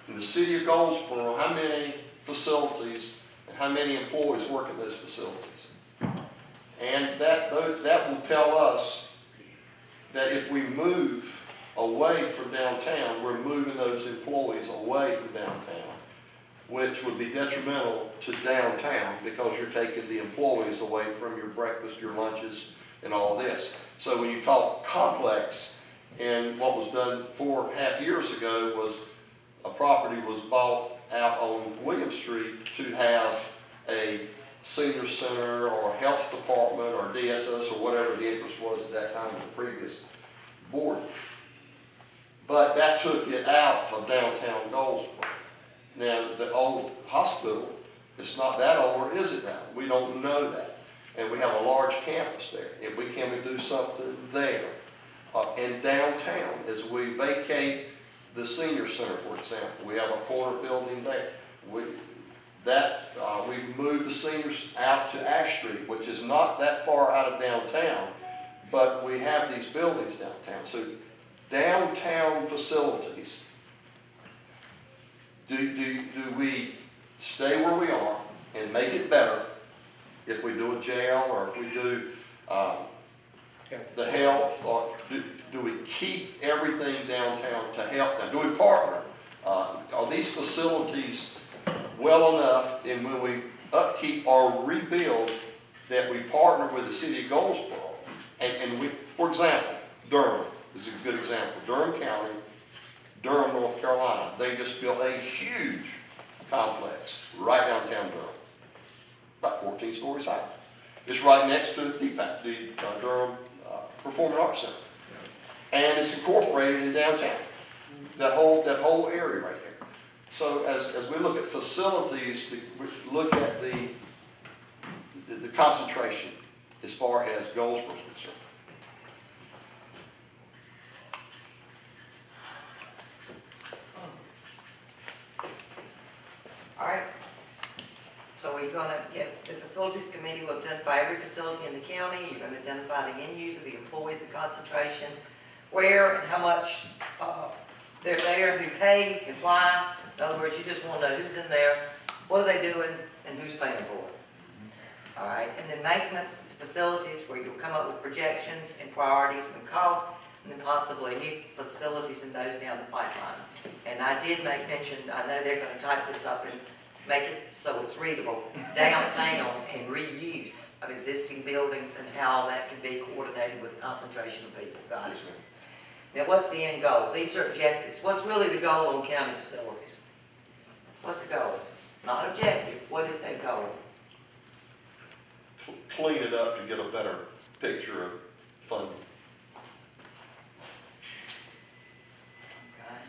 in the city of Goldsboro how many facilities and how many employees work in those facilities. And that will tell us that if we move away from downtown, we're moving those employees away from downtown, which would be detrimental to downtown because you're taking the employees away from your breakfast, your lunches, and all this. So when you talk complex, and what was done 4.5 years ago was a property was bought out on William Street to have a senior center or health department or DSS or whatever the interest was at that time of the previous board. But that took it out of downtown Goldsboro. Now, the old hospital, it's not that old, or is it now? We don't know that. And we have a large campus there. If we can do something there. And downtown, as we vacate the senior center, for example, we have a corner building there. We've moved the seniors out to Ash Street, which is not that far out of downtown, but we have these buildings downtown. So downtown facilities, do we stay where we are and make it better if we do a jail or if we do the health, or do we keep everything downtown to help? Now, do we partner? Are these facilities well enough, and when we upkeep or rebuild, that we partner with the city of Goldsboro? And we, for example, Durham is a good example. Durham County, Durham, North Carolina, they just built a huge complex right downtown Durham, about 14 stories high. It's right next to DPAC, the Durham Performing Arts Center. And it's incorporated in downtown, that whole area right there. So as we look at facilities, we look at the concentration as far as Goldsboro is concerned. All right. So are you gonna get, the facilities committee will identify every facility in the county, you're gonna identify the end user, the employees, the concentration, where and how much they're there, who pays and why. In other words, you just wanna know who's in there, what are they doing, and who's paying for it. All right, and then maintenance facilities, where you'll come up with projections and priorities and costs, and then possibly new facilities and those down the pipeline. And I did make mention, I know they're gonna type this up and make it so it's readable, downtown and reuse of existing buildings and how that can be coordinated with concentration of people. Got it? Now, what's the end goal? These are objectives. What's really the goal on county facilities? What's the goal? Not objective. What is that goal? Clean it up to get a better picture of funding. Okay.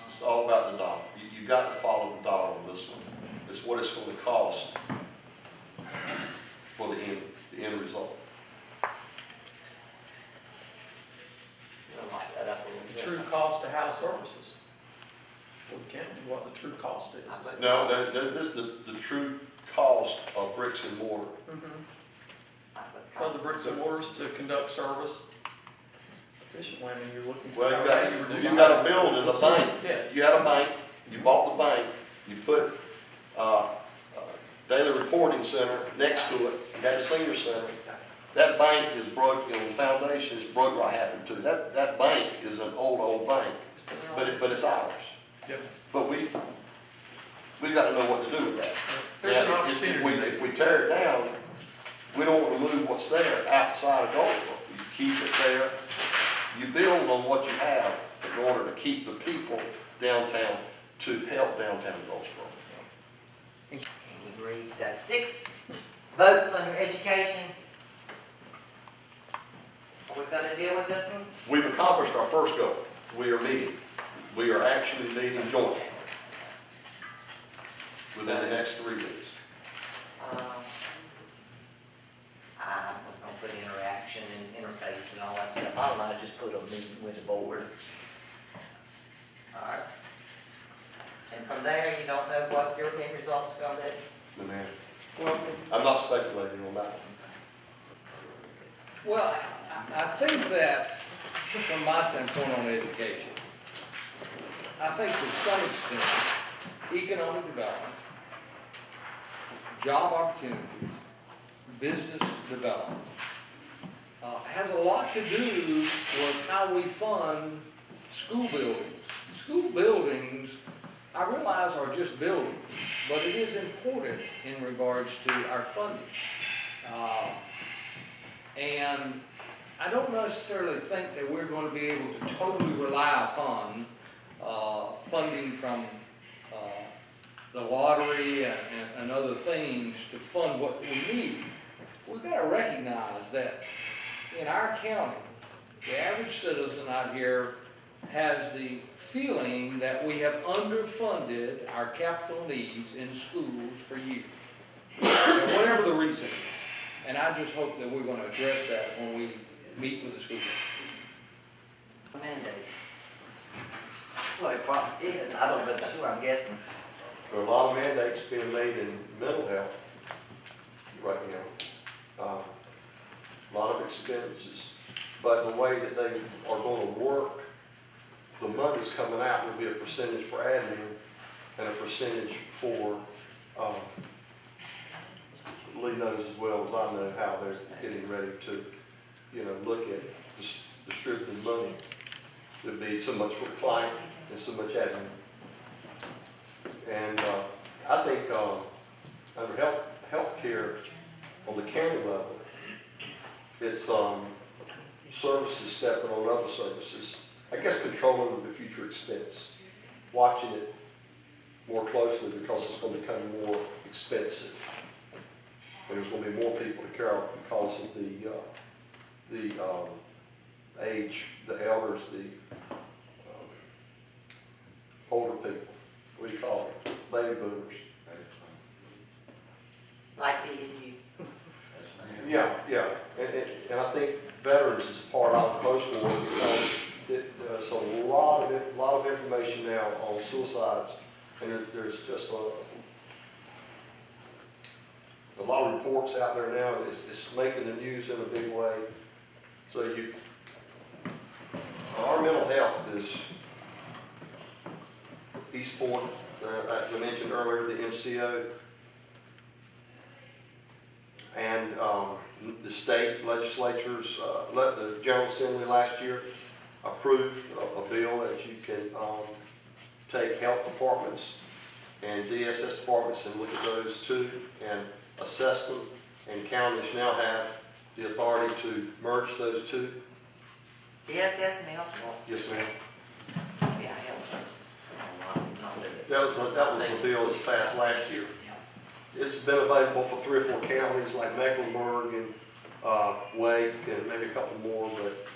It's all about the dollar. You've got to follow the dollar on this one. It's what it's going to cost services. We can't do what the true cost is. No, this is the true cost of bricks and mortar. Because the bricks and mortars to conduct service efficiently, I mean, you're looking for. Well, how you reduce you've got a building, a bank. Yeah. You had a bank, you bought the bank, you put, daily reporting center next to it, you had a senior center. That bank is broke, the foundation is broke right half in two. That bank is an old bank, but it's ours. Yep. But we got to know what to do with that. There's an Now, opportunity there. if we tear it down, we don't want to move what's there outside of Goldsboro. You keep it there. You build on what you have in order to keep the people downtown, to help downtown Goldsboro. Can you read those 6 votes on your education? Are we gonna deal with this one? We've accomplished our first goal. We are meeting. We are actually meeting jointly within the next 3 weeks. I was gonna put interaction and interface and all that stuff. I don't know, just put a meeting with the board. All right. And from there, you don't know what your end result's gonna be? Man, Well, I'm not speculating on that. well, I think that, from my standpoint on education, I think to some extent, economic development, job opportunities, business development, has a lot to do with how we fund school buildings. School buildings, I realize, are just buildings, but it is important in regards to our funding. And I don't necessarily think that we're going to be able to totally rely upon funding from the lottery and other things to fund what we need. We've got to recognize that in our county, the average citizen out here has the feeling that we have underfunded our capital needs in schools for years, and whatever the reason is. And I just hope that we're going to address that when we meet with the school board. Mandates. What it probably is, I don't know, sure, I'm guessing. There are a lot of mandates being made in mental health right now. A lot of expenses, but the way that they are going to work, the money's coming out will be a percentage for admin and a percentage for, Lee knows as well as I know how they're getting ready to, look at distributing money. There'd be so much for the client and so much admin. And I think under healthcare on the county level, it's services stepping on other services. I guess controlling the future expense, watching it more closely because it's going to become more expensive. And there's going to be more people to care of because of the age, the elders, the older people. What do you call it? Baby boomers. Like me and you. Yeah. And I think veterans is part of the post-war because there's a lot of information now on suicides, and there's just a lot of reports out there now. It's making the news in a big way. So our mental health is East Point, as I mentioned earlier, the MCO, and the state legislatures, the General Assembly last year approved a bill that you can take health departments and DSS departments and look at those too and assess them, and counties now have the authority to merge those two. DSS and health. Yes, ma'am. Yeah, health services. That was a bill that's passed last year. It's been available for 3 or 4 counties like Mecklenburg and Wake and maybe a couple more, but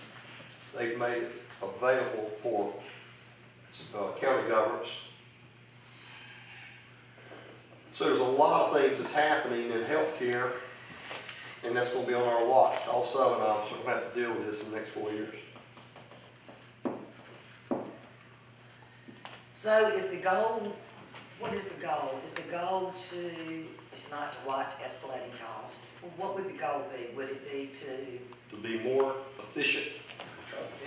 they've made it available for county governments. So there's a lot of things that's happening in healthcare, and that's going to be on our watch. All 7 of us are going to have to deal with this in the next 4 years. So is the goal, what is the goal? Is the goal is not to watch escalating costs? Well, what would the goal be? Would it be To be more efficient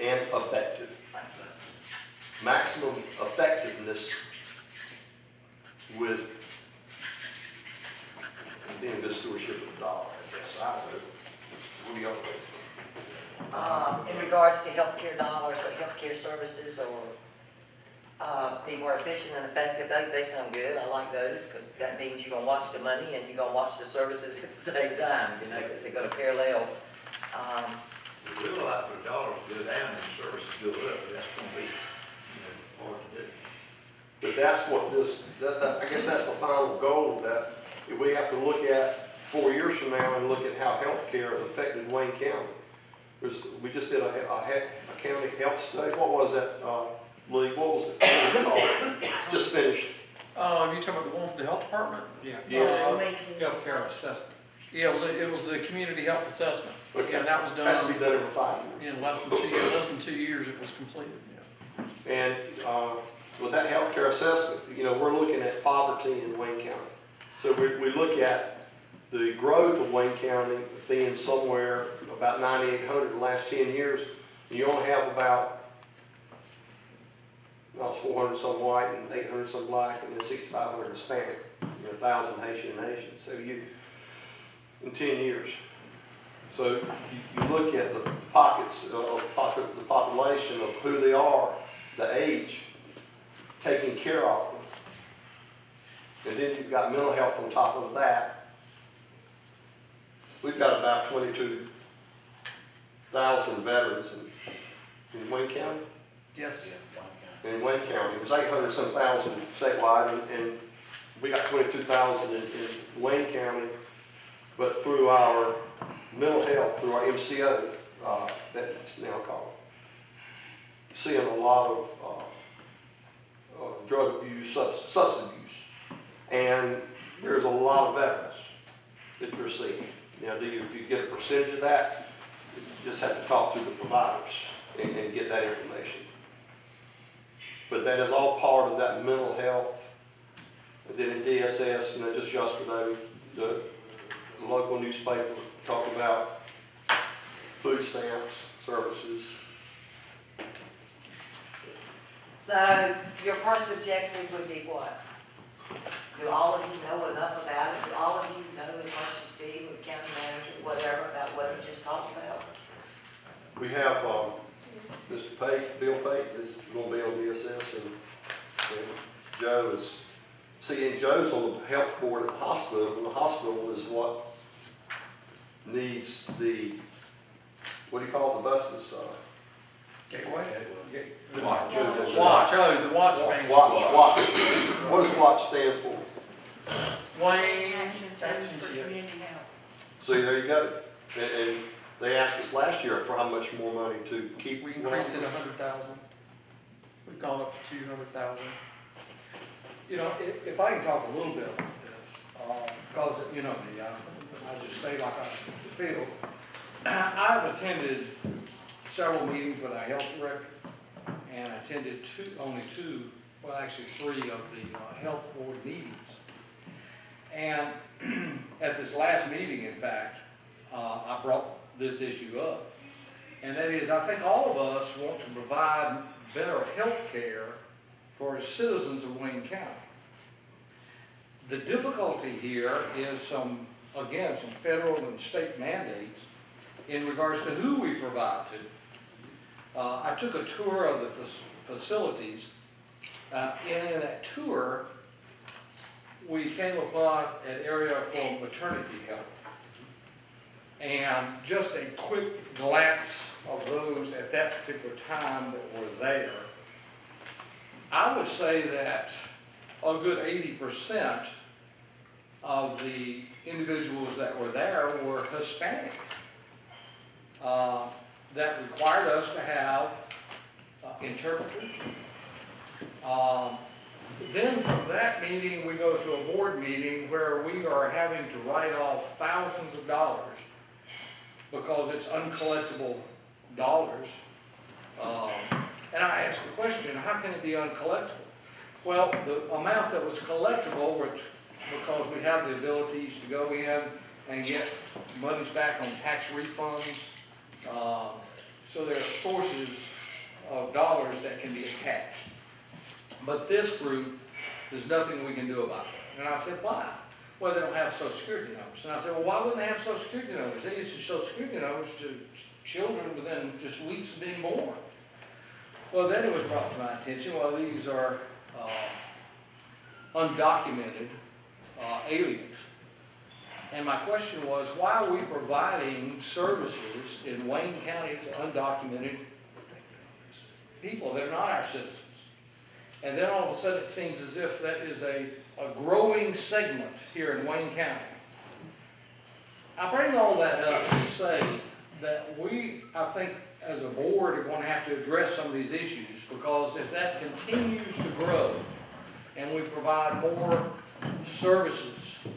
and effective. Maximum effectiveness with being a good stewardship of the dollar, I guess. I don't know. What do y'all think? in regards to healthcare dollars or healthcare services, or be more efficient and effective? They sound good. I like those, because that means you're gonna watch the money and you're gonna watch the services at the same time, you know, because they're gonna parallel. We do a lot for the dollars go down and services go up, but that's gonna be, hard to do. But that's what I guess that's the final goal, that if we have to look at 4 years from now and look at how healthcare has affected Wayne County. We just did a county health study. What was that, Lee? What was it called? Just finished. You talking about the one for the health department? Yeah. Healthcare assessment. Yeah, it was the community health assessment. Okay. Yeah, and that was done. Has to be done every 5 years. In less than 2 years it was completed, yeah. And with that healthcare assessment, we're looking at poverty in Wayne County. So we look at the growth of Wayne County being somewhere about 9,800 in the last 10 years. And you only have about 400 some white and 800 some black, and then 6,500 Hispanic, 1,000 Haitian and Asian. So in 10 years. So you look at the pockets of the population of who they are, the age, taking care of them. And then you've got mental health on top of that. We've got about 22,000 veterans in Wayne County. Yes. In Wayne County, there's 800 some thousand statewide, and we got 22,000 in Wayne County. But through our mental health, through our MCO, that's now called, seeing a lot of drug abuse, substance abuse, and there's a lot of veterans that you're seeing. Now, do you get a percentage of that? You just have to talk to the providers and get that information. But that is all part of that mental health. And then in DSS, just yesterday, the local newspaper talked about food stamps, services. So your first objective would be what? Do all of you know enough about it? Do all of you know as much as Steve, the county manager, whatever, about what he just talked about? We have Mr. Pate, Bill Pate is going to be on DSS, and Joe is, and Joe's on the health board at the hospital, and the hospital is what needs the, what do you call the buses? Gateway? Watch. The watch van. Watch. What does WATCH stand for? Wayne. See, there you go. And they asked us last year for how much more money to keep. We increased it 100,000. We've gone up to 200,000. If I can talk a little bit about this, because, I just say like I feel, I've attended several meetings with our health director, and attended only two, well actually three of the health board meetings. And at this last meeting, in fact, I brought this issue up. And that is, I think all of us want to provide better health care for citizens of Wayne County. The difficulty here is some federal and state mandates in regards to who we provide to. I took a tour of the facilities, and in that tour, we came upon an area for maternity health. And just a quick glance of those at that particular time that were there, I would say that a good 80% of the individuals that were there were Hispanic. That required us to have interpreters. Then from that meeting, we go to a board meeting where we are having to write off thousands of dollars because it's uncollectible dollars. And I asked the question, how can it be uncollectible? Well, the amount that was collectible, which, because we have the abilities to go in and get monies back on tax refunds, so there are sources of dollars that can be attached. But this group, there's nothing we can do about it. And I said, why? Well, they don't have social security numbers. And I said, well, why wouldn't they have social security numbers? They issue social security numbers to children within just weeks of being born. Well, then it was brought to my attention, well, these are undocumented aliens. And my question was, why are we providing services in Wayne County to undocumented people? They're not our citizens. And then all of a sudden it seems as if that is a growing segment here in Wayne County. I bring all that up to say that we, I think, as a board, are going to have to address some of these issues, because if that continues to grow and we provide more services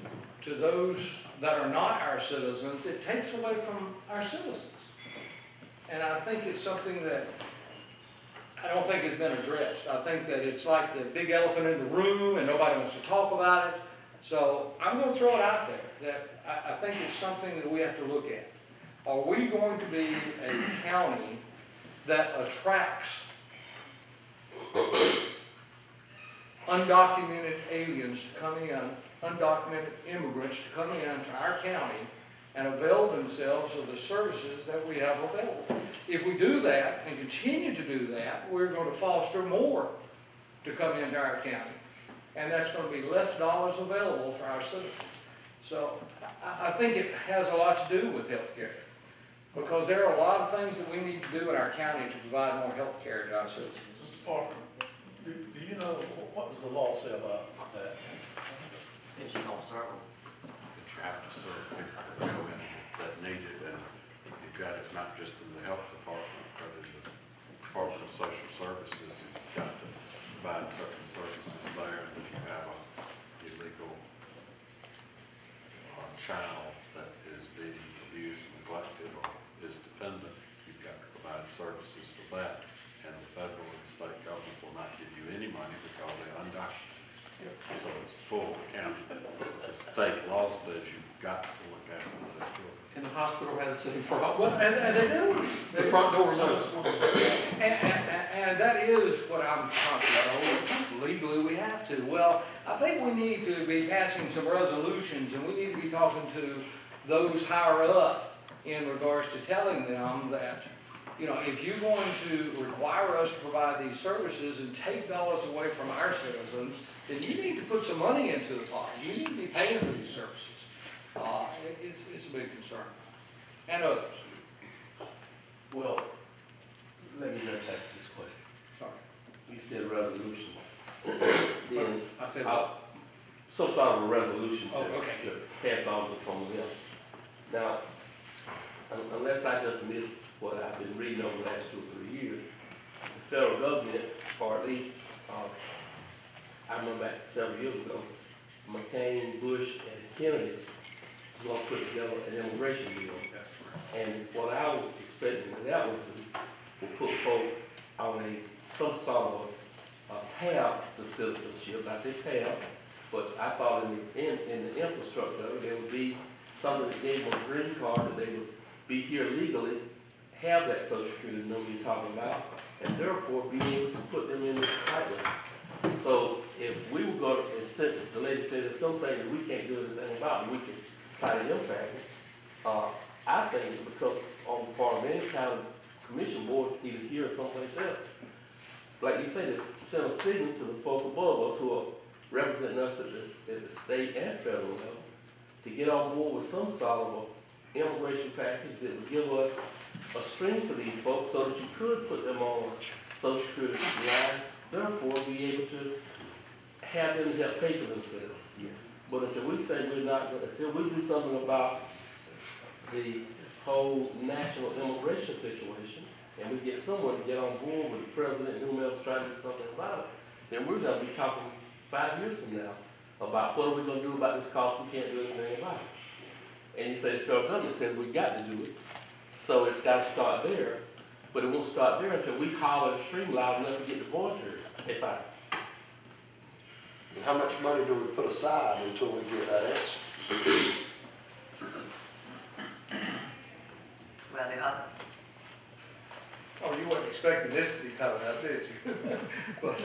to those that are not our citizens, it takes away from our citizens. And I think it's something that I don't think has been addressed. I think that it's like the big elephant in the room and nobody wants to talk about it. So I'm going to throw it out there that I think it's something that we have to look at. Are we going to be a county that attracts undocumented aliens to come in, undocumented immigrants to come into our county and avail themselves of the services that we have available? If we do that and continue to do that, we're going to foster more to come into our county. And that's going to be less dollars available for our citizens. So I think it has a lot to do with health care, because there are a lot of things that we need to do in our county to provide more health care to our citizens. Mr. Parker, do you know, what does the law say about that? Since you don't serve them. But you have to serve people that go in that need it, and you've got it not just in the health department, but in the Department of Social Services. You've got to provide certain services there, and if you have an illegal child that is being abused, neglected, or is dependent, you've got to provide services for that. And the federal and state government will not give you any money because they're undocumented. So it's full county. The state law says you've got to look after those children. And the hospital has the same problem. Well, and they do. The front door's open. And that is what I'm talking about. Legally, we have to. Well, I think we need to be passing some resolutions, and we need to be talking to those higher up in regards to telling them that, you know, if you're going to require us to provide these services and take dollars away from our citizens, then you need to put some money into the pot. You need to be paying for these services. It's a big concern. And others. Well, let me just ask this question. Sorry. You said resolution. Then I said some sort of a resolution Oh, okay. to pass on to someone else. Now, unless I just missed what I've been reading over the last 2 or 3 years, the federal government, or at least, I remember back several years ago, McCain, Bush, and Kennedy was going to put together an immigration bill. That's right. And what I was expecting that would put folk on some sort of a path to citizenship. I say path, but I thought in the infrastructure there would be something that gave them a green card, that they would be here legally, have that social security number you're talking about, and therefore be able to put them in this pipeline. So if we were going to, and since the lady said there's some things that we can't do anything about, but we can try to impact it, I think it becomes on the part of any kind of commission board, either here or someplace else. Like you say, to send a signal to the folk above us who are representing us at the state and federal level, to get on board with some sort of a immigration package that would give us a stream for these folks so that you could put them on Social Security line, therefore be able to have them help pay for themselves. Yes. But until we say we're not going to, until we do something about the whole national immigration situation, and we get someone to get on board with the president and whomever's trying to do something about it, then we're going to be talking 5 years from now about what are we going to do about this cost we can't do anything about it. And you say the federal government says we got to do it, so it's got to start there, but it won't start there until we holler and scream loud enough to get the voice heard. And how much money do we put aside until we get that answer? Well, the other, Oh, you weren't expecting this to be coming up, did you? But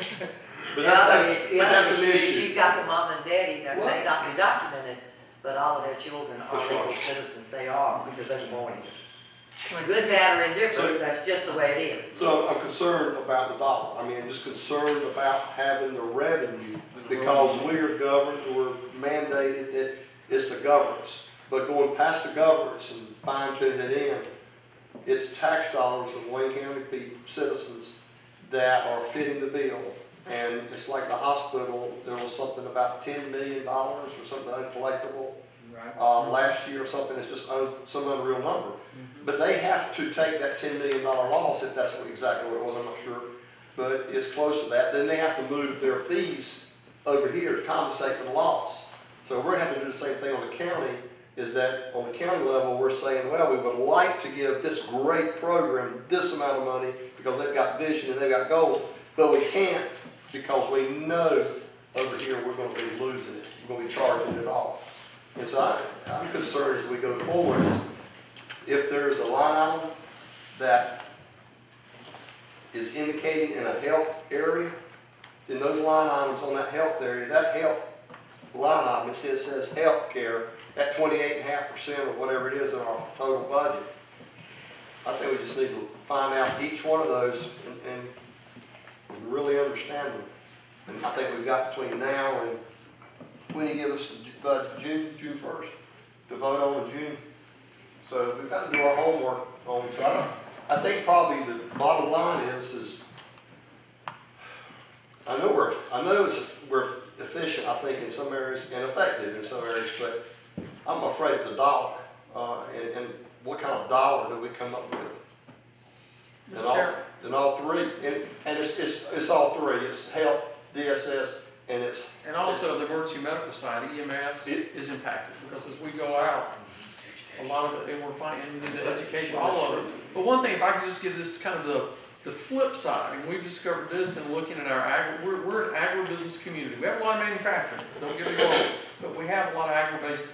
the that- other that's, is, but that's an is issue. you've got the mom and daddy that What? may not be documented, but all of their children are That's legal right. citizens. They are, because they were born here. Can I- Good, bad, or So- indifferent, that's just the way it is. So I'm concerned about the dollar. I mean, I'm just concerned about having the revenue because we are governed, we're mandated that it's the governance. But going past the governance and fine tuning it in, it's tax dollars of Wayne County people, citizens that are fitting the bill. And it's like the hospital, there was something about $10 million or something uncollectible Right. last year or something. It's just some unreal number. But they have to take that $10 million loss, if that's exactly what it was, I'm not sure. But it's close to that. Then they have to move their fees over here to compensate for the loss. So we're gonna have to do the same thing on the county, is that on the county level, we're saying, well, we would like to give this great program this amount of money because they've got vision and they've got goals, but we can't because we know over here we're gonna be losing it. We're gonna be charging it off. And so I'm concerned as we go forward is if there's a line item that is indicating in a health area, then those line items on that health area, that health line item, it says health care at 28.5% or whatever it is in our total budget. I think we just need to find out each one of those and really understand them. And I think we've got between now and, when you give us the budget, June 1st, to vote on in June. So we've got to do our homework on it. So I think probably the bottom line is I know we're efficient, I think, in some areas and effective in some areas, but I'm afraid of the dollar. And what kind of dollar do we come up with? And all three, and it's all three. It's health, DSS, and it's. And also the emergency medical side, EMS, is impacted, because as we go out, a lot of it, and we're finding the education, all of it. But one thing, if I could just give this kind of the flip side, and we've discovered this in looking at our we're an agribusiness community. We have a lot of manufacturing, don't get me wrong, but we have a lot of agri-based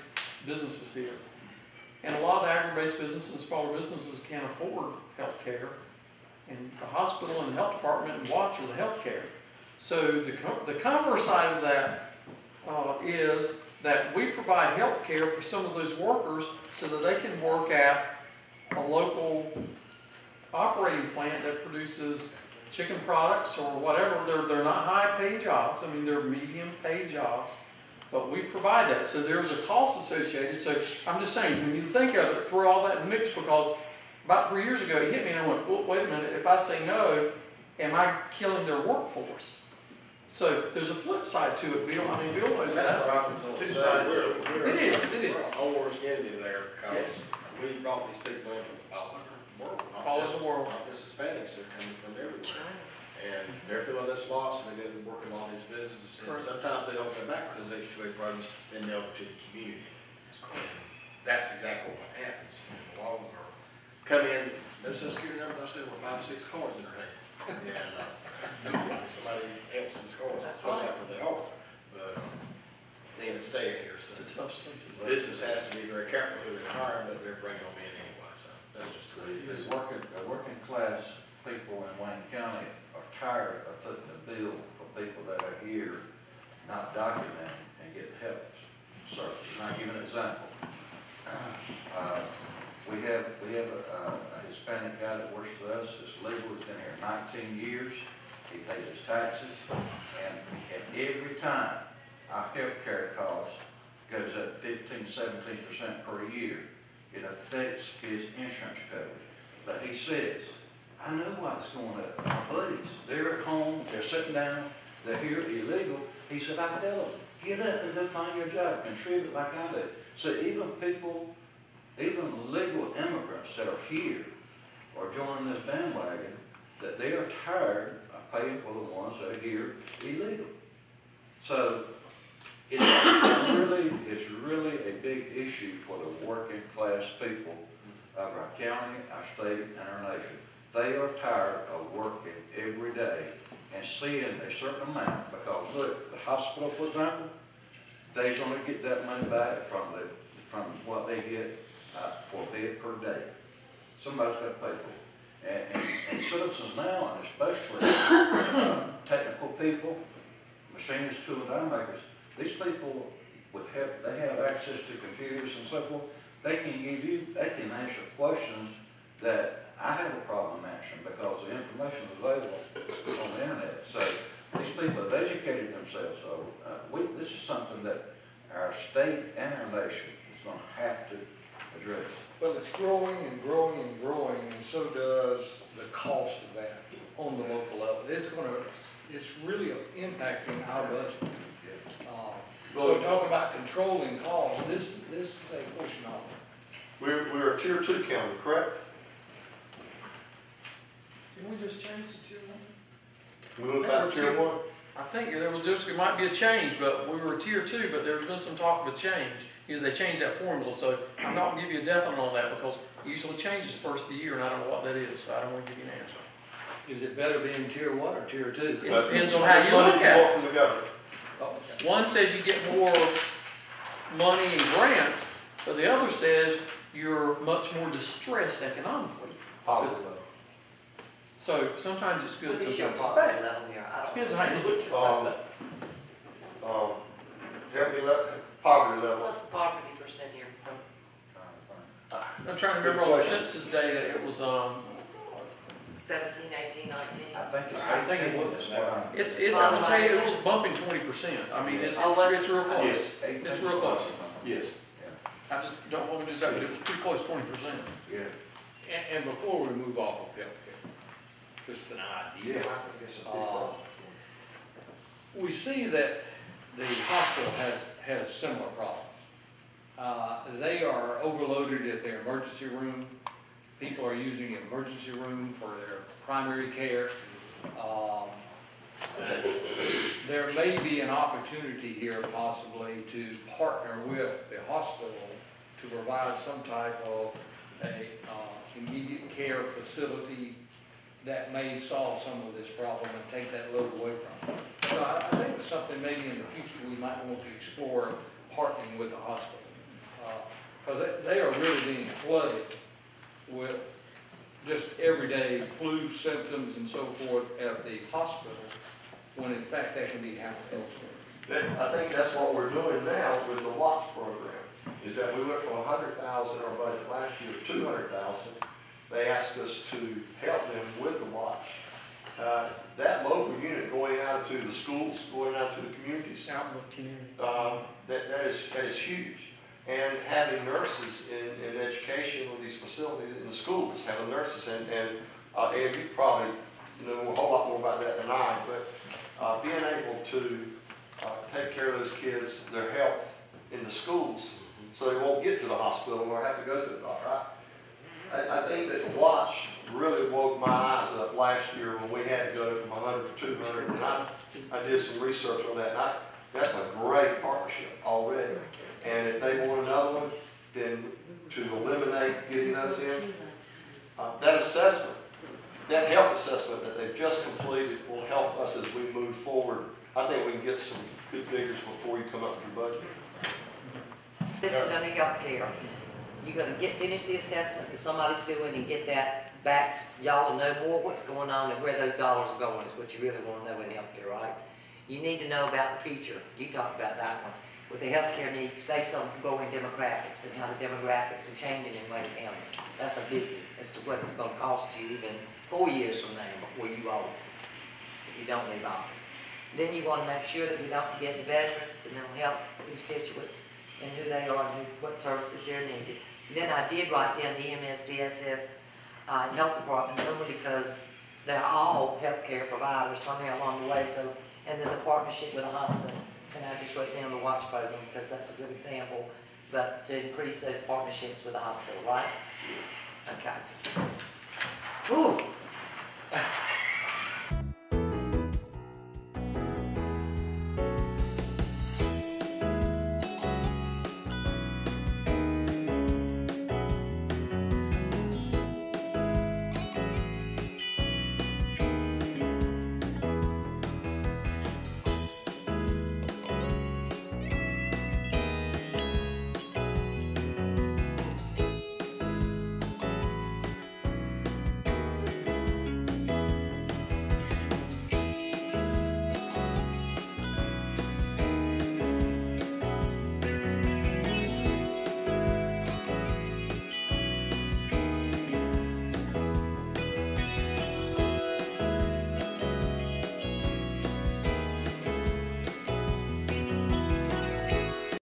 businesses here. And a lot of the agri-based businesses and smaller businesses can't afford health care. And the hospital and the health department and watch are the health care. So the converse side of that is that we provide health care for some of those workers so that they can work at a local operating plant that produces chicken products or whatever. They're not high-paid jobs. I mean, they're medium-paid jobs. But we provide that. So there's a cost associated. So I'm just saying, when you think of it, throw all that in the mix, because about 3 years ago, it hit me and I went, well, wait a minute, if I say no, am I killing their workforce? So there's a flip side to it. Bill knows That's that. what I was gonna say. We're It is. a whole worse entity there, because we brought these people in from all over the world. All over the world. Not just Hispanics, they're coming from everywhere. And they're filling this loss, and they're gonna be working on these businesses, and Correct. sometimes they don't go back to those H-2A programs, then they'll go to the community. That's exactly what happens. And a lot of them are come in, no social security number, I said, with 5 or 6 cards in their hand. And somebody else's cards, that's just like what they are. But they end up staying here, so. Business has to be very careful who they're hiring, but they're bringing them in anyway, so that's just the way it is. The working class people in Wayne County are tired of footing the bill for people that are here, not documenting and getting help services. And I'll give you an example. We have a Hispanic guy that works for us, that's legal, he's been here 19 years, he pays his taxes, and every time our healthcare cost goes up 15–17% per year, it affects his insurance coverage. But he says, I know why it's going up. My buddies, they're at home, they're sitting down, they're here illegal. He said, I tell them, get up and go find your job, contribute like I do. So even legal immigrants that are here are joining this bandwagon, that they are tired of paying for the ones that are here illegal. So it's really a big issue for the working class people of our county, our state, and our nation. They are tired of working every day and seeing a certain amount, because look, the hospital, for example, they're gonna get that money back from what they get, for a bed per day. Somebody's gotta pay for it. And citizens now, and especially, technical people, machinists, tool and die makers, these people they have access to computers and so forth. They can answer questions that I have a problem answering because the information is available on the internet. So these people have educated themselves. So this is something that our state and our nation is going to have to address. Well, it's growing and growing and growing, and so does the cost of that on the local level. It's really impacting our budget. So talking about controlling costs, this is a portion of it. We're a tier 2 county, correct? Can we just change to tier 1? We went back to tier 1? I think it might be a change, but we were tier 2, but there's been some talk of a change. They changed that formula, so I'm not gonna give you a definite on that because it usually changes first of the year and I don't know what that is, so I don't wanna give you an answer. Is it better being tier 1 or tier 2? It depends on how you look at it. From the government. Oh, okay. One says you get more money in grants, but the other says you're much more distressed economically. So sometimes it's good, What is sometimes your it's poverty bad. level here? I don't Depends on know. how you look at it. Help me poverty level. What's the poverty percent here? I'm trying to remember all the census data, it was, 17, 18, 19? I think it's I think it 18, was. that's what I'm. I'm gonna tell you, it was bumping 20%. I mean, it's real close. Yes. It's real close. Yes. I just don't want to do that, but it was pretty close, 20%. Yeah. And before we move off of healthcare, just an idea. We see that the hospital has similar problems. They are overloaded at their emergency room. People are using the emergency room for their primary care. There may be an opportunity here possibly to partner with the hospital to provide some type of a immediate care facility that may solve some of this problem and take that load away from it. So I think it's something maybe in the future we might want to explore partnering with the hospital. Because they are really being flooded with just everyday flu symptoms and so forth at the hospital, when in fact that can be handled elsewhere. I think that's what we're doing now with the watch program, is that we went from 100,000 in our budget last year to 200,000. They asked us to help them with the watch. That local unit going out to the schools, going out to the communities, Out in the community. that is huge. And having nurses in education with these facilities in the schools, having nurses, and you probably know a whole lot more about that than I, but being able to take care of those kids, their health in the schools, so they won't get to the hospital or have to go to the doctor. I think that the watch really woke my eyes up last year when we had to go from 100 to 200, and I did some research on that, and that's a great partnership already. And if they want another one, then to eliminate getting those in, that assessment, that health assessment that they've just completed will help us as we move forward. I think we can get some good figures before you come up with your budget. Listed under healthcare, you're gonna finish the assessment that somebody's doing and get that back. Y'all will know more what's going on and where those dollars are going is what you really wanna know in healthcare, right? You need to know about the future. You talked about that one. With the healthcare needs based on growing demographics and how the demographics are changing in Wayne County. That's a biggie as to what it's gonna cost you even 4 years from now before you old, if you don't leave office. Then you wanna make sure that we don't forget the veterans, the mental health constituents, and who they are and what services they're needed. Then I did write down the EMS, DSS, and health department only because they're all healthcare providers somehow along the way. So, and then the partnership with the hospital. And I just wrote down the watch program because that's a good example. But to increase those partnerships with the hospital, right? Okay. Ooh.